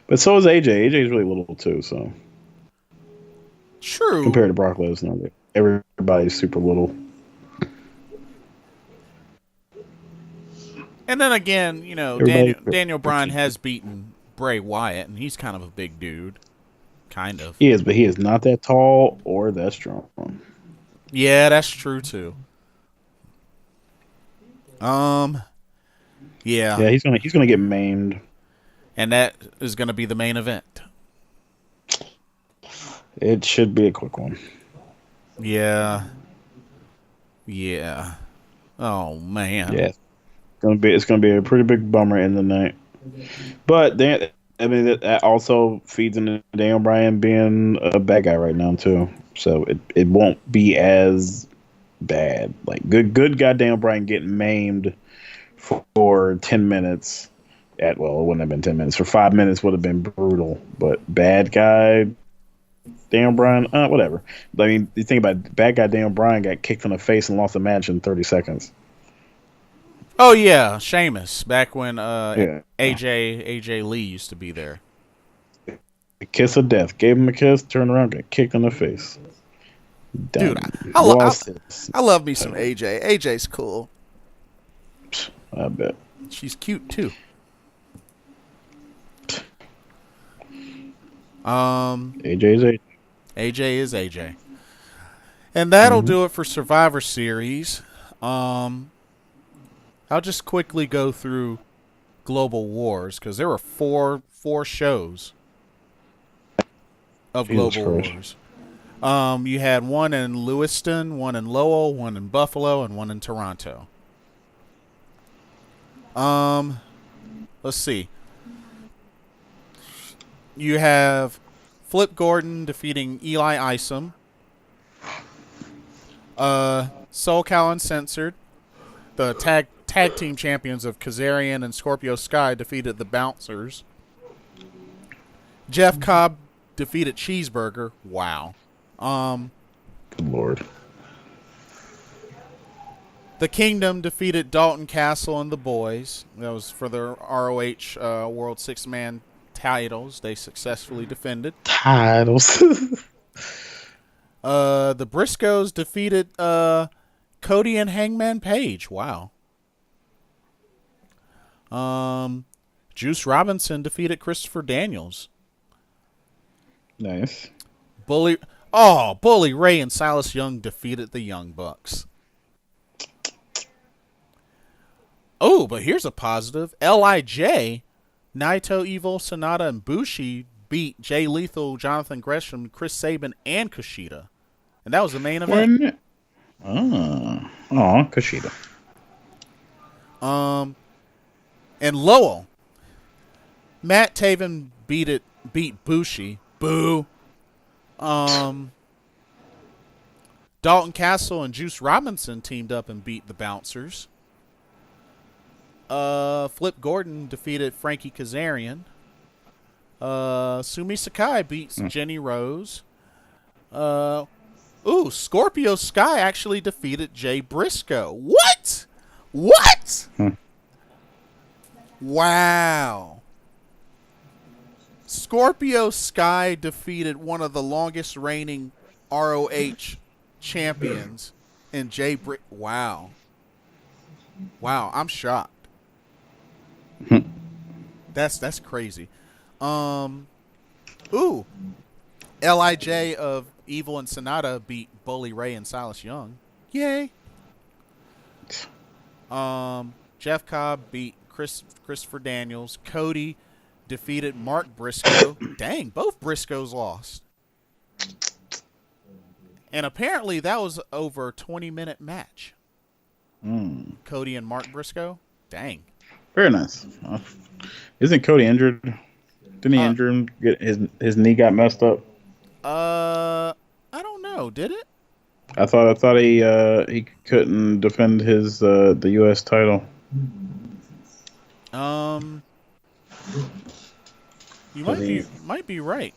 But so is AJ. AJ's really little too. So True. compared to Brock Lesnar, everybody's super little. And then again, you know, Daniel Bryan has beaten Bray Wyatt, and he's kind of a big dude. Kind of. He is, but he is not that tall or that strong. Yeah, that's true too. Yeah. Yeah, he's gonna get maimed. And that is gonna be the main event. It should be a quick one. Yeah. Yeah. Oh man. Yeah, it's gonna be a pretty big bummer in the night. But that also feeds into Daniel Bryan being a bad guy right now too. So it won't be as bad. Like good guy Daniel Bryan getting maimed for 10 minutes. It wouldn't have been 10 minutes. For 5 minutes would have been brutal. But bad guy Daniel Bryan, whatever. I mean, you think about it, bad guy Daniel Bryan got kicked in the face and lost the match in 30 seconds. Oh yeah, Sheamus. Back when Yeah. AJ Lee used to be there. A kiss of death. Gave him a kiss, turned around, got kicked in the face. Dude, Done. I Lost I love me some AJ. AJ's cool. I bet. She's cute too. AJ's AJ. AJ is AJ. And that'll do it for Survivor Series. I'll just quickly go through Global Wars because there were four shows of Jesus Global Christ. Wars. You had one in Lewiston, one in Lowell, one in Buffalo, and one in Toronto. Let's see. You have Flip Gordon defeating Eli Isom. Soul Cal Uncensored, the tag team champions of Kazarian and Scorpio Sky, defeated the Bouncers. Jeff Cobb defeated Cheeseburger. Wow. Good Lord. The Kingdom defeated Dalton Castle and the Boys. That was for the ROH World Six-Man titles. They successfully defended. Titles. The Briscoes defeated Cody and Hangman Page. Wow. Juice Robinson defeated Christopher Daniels. Nice. Bully Ray and Silas Young defeated the Young Bucks. Oh, but here's a positive. Lij, Naito, Evil, Sonata, and Bushi beat Jay Lethal, Jonathan Gresham, Chris Sabin, and Kushida. And that was the main event. When? Kushida. And Lowell, Matt Taven beat Bushi. Boo. Dalton Castle and Juice Robinson teamed up and beat the Bouncers. Flip Gordon defeated Frankie Kazarian. Sumi Sakai beats Jenny Rose. Scorpio Sky actually defeated Jay Briscoe. What? Wow. Scorpio Sky defeated one of the longest reigning ROH champions in Jay Wow. Wow, I'm shocked. That's crazy. Lij of Evil and Sonata beat Bully Ray and Silas Young. Yay. Jeff Cobb beat Christopher Daniels. Cody defeated Mark Briscoe. Dang, both Briscoes lost. And apparently that was over a 20-minute match. Cody and Mark Briscoe. Dang. Very nice. Isn't Cody injured? Didn't he injure him? Get his knee got messed up. I don't know. Did it? I thought he couldn't defend his the U.S. title. You might be right.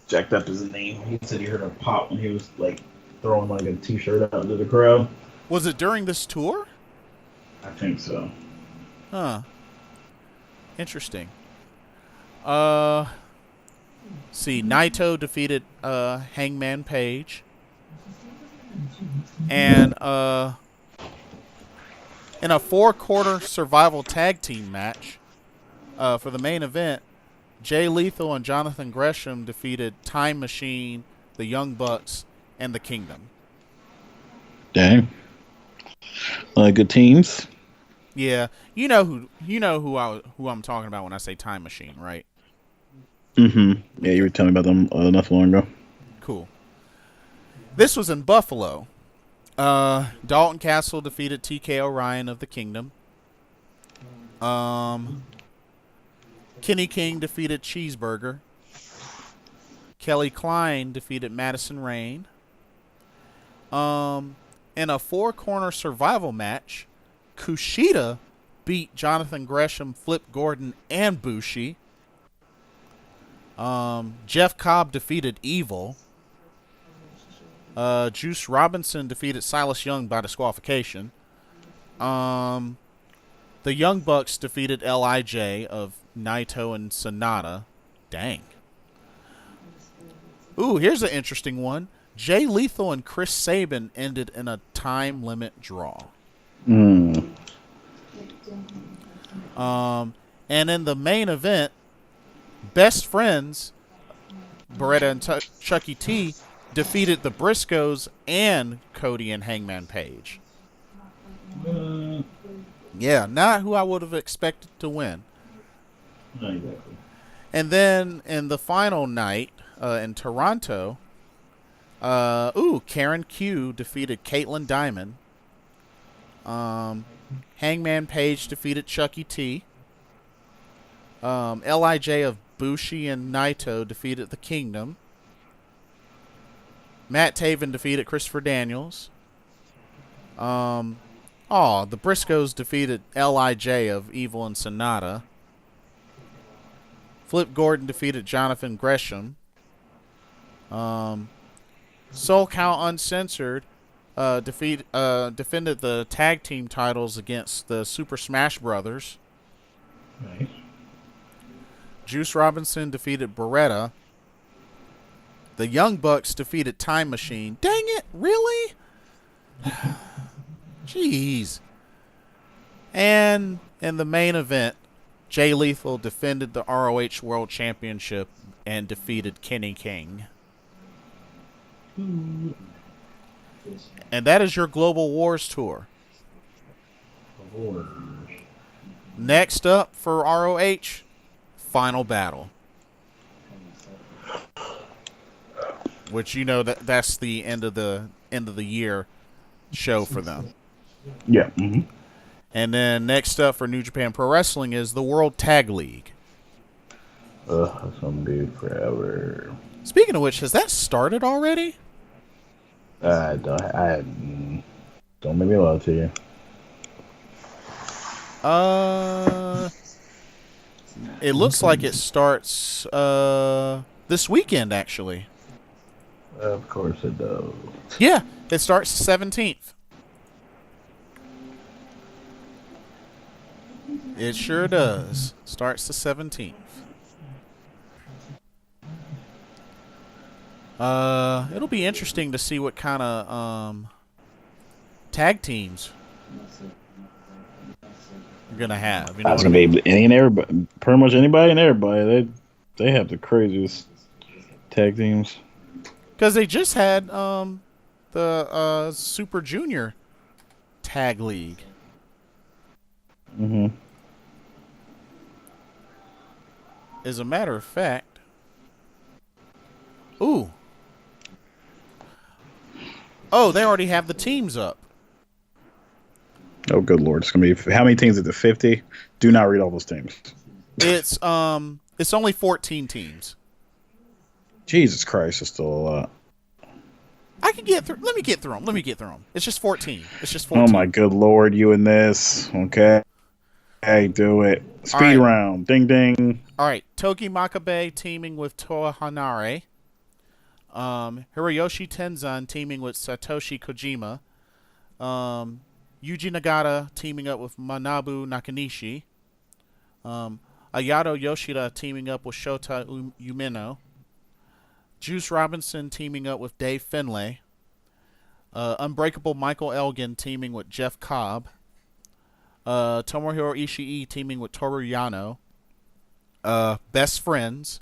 Jacked up his knee. He said he heard a pop when he was like throwing like a t-shirt out into the crowd. Was it during this tour? I think so. Huh. Interesting. See, Naito defeated Hangman Page. And in a 4-quarter survival tag team match for the main event, Jay Lethal and Jonathan Gresham defeated Time Machine, the Young Bucks, and the Kingdom. Dang. Good teams. Yeah, you know who I'm talking about when I say Time Machine, right? Yeah, you were telling me about them not too long ago. Cool. This was in Buffalo. Dalton Castle defeated TK O'Ryan of the Kingdom. Kenny King defeated Cheeseburger. Kelly Klein defeated Madison Rain. In a 4-corner survival match, Kushida beat Jonathan Gresham, Flip Gordon, and Bushi. Jeff Cobb defeated Evil. Juice Robinson defeated Silas Young by disqualification. The Young Bucks defeated Lij of Naito and Sonata. Dang. Ooh, here's an interesting one. Jay Lethal and Chris Sabin ended in a time limit draw. And in the main event, Best Friends, Beretta and Chucky T, defeated the Briscoes and Cody and Hangman Page. Yeah, not who I would have expected to win. Not exactly. And then in the final night in Toronto, Karen Q defeated Caitlin Diamond. Hangman Page defeated Chucky T. Lij of Bushi and Naito defeated the Kingdom. Matt Taven defeated Christopher Daniels. The Briscoes defeated Lij of Evil and Sonata. Flip Gordon defeated Jonathan Gresham. Soul Count Uncensored defended the tag team titles against the Super Smash Brothers. Nice. Juice Robinson defeated Beretta. The Young Bucks defeated Time Machine. Dang it, really? Jeez. And in the main event, Jay Lethal defended the ROH World Championship and defeated Kenny King. And that is your Global Wars tour. Next up for ROH, Final Battle. Which that's the end of the year show for them. Yeah. Mm-hmm. And then next up for New Japan Pro Wrestling is the World Tag League. That's gonna be forever. Speaking of which, has that started already? Don't make me lie to you. It looks like it starts this weekend, actually. Of course it does. Yeah, it starts the 17th. It sure does. Starts the 17th. It'll be interesting to see what kind of tag teams you're gonna have. You know, It's gonna be any and everybody, pretty much anybody and everybody. They have the craziest tag teams. because they just had the Super Junior Tag League. Mm-hmm. As a matter of fact, ooh. Oh, they already have the teams up. Oh, good lord! It's gonna be how many teams is it? 50? Do not read all those teams. It's only 14 teams. Jesus Christ, it's still a lot. I can get through. Let me get through them. It's just 14. It's just 14. Oh my good lord, you and this. Okay. Hey, do it. Speed right. round. Ding ding. All right, Togi Makabe teaming with Toa Hanare. Hiroyoshi Tenzan teaming with Satoshi Kojima. Yuji Nagata teaming up with Manabu Nakanishi. Ayato Yoshida teaming up with Shota Umino. Juice Robinson teaming up with Dave Finlay. Unbreakable Michael Elgin teaming with Jeff Cobb. Tomohiro Ishii teaming with Toru Yano. Best Friends.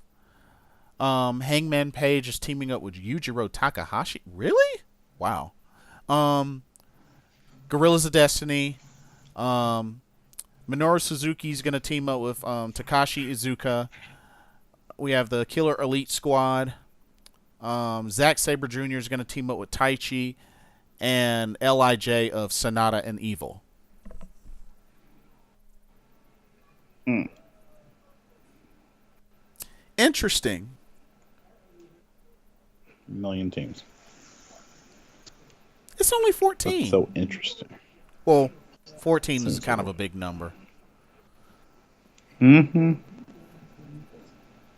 Hangman Page is teaming up with Yujiro Takahashi. Really? Wow. Gorillas of Destiny. Minoru Suzuki is going to team up with Takashi Iizuka. We have the Killer Elite Squad. Zack Sabre Jr. is going to team up with Taichi. And LIJ of Sonata and Evil. Interesting. Million teams. It's only 14. That's so interesting. Well, 14 is kind of a big number. Mm-hmm.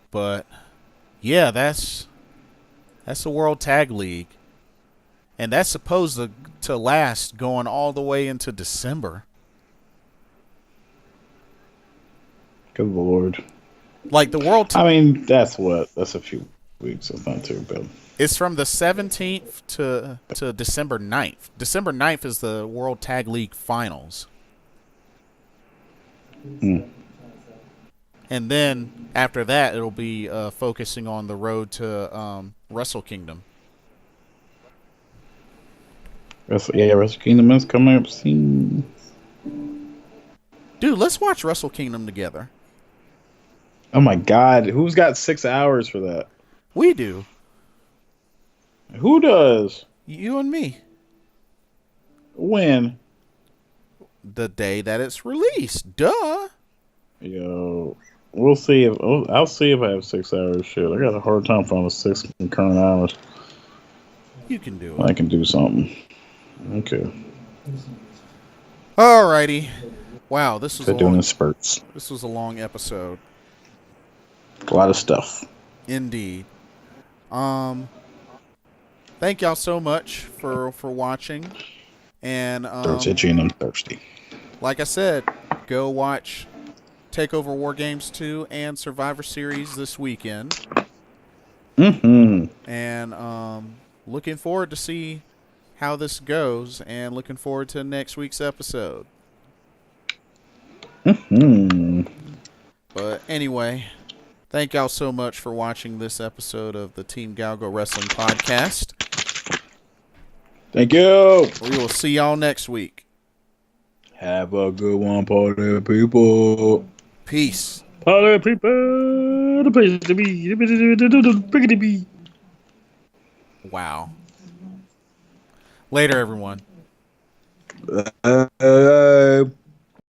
But yeah, that's the World Tag League. And that's supposed to last going all the way into December. Good lord. Like the World I mean, that's a few weeks. It's not too bad. It's from the 17th to December 9th. December 9th is the World Tag League Finals. Mm. And then after that, it'll be focusing on the road to Wrestle Kingdom. Wrestle Kingdom is coming up soon. Dude, let's watch Wrestle Kingdom together. Oh my god, who's got 6 hours for that? We do. Who does? You and me. When? The day that it's released. Duh. Yo, we'll see if I'll see if I have 6 hours. Shit, I got a hard time finding 6 concurrent hours. You can do it. I can do something. Okay. Alrighty. Wow, this was They're doing in spurts. This was a long episode. A lot of stuff. Indeed. Thank y'all so much for watching. And Throat's itchy and I'm thirsty. like I said, go watch TakeOver WarGames 2 and Survivor Series this weekend. Mm-hmm. And looking forward to see how this goes, and looking forward to next week's episode. Mm-hmm. But anyway, thank y'all so much for watching this episode of the Team GOWGO Wrestling Podcast. Thank you. We will see y'all next week. Have a good one, party people. Peace. Party people. The place to be. The be. Wow. Later, everyone.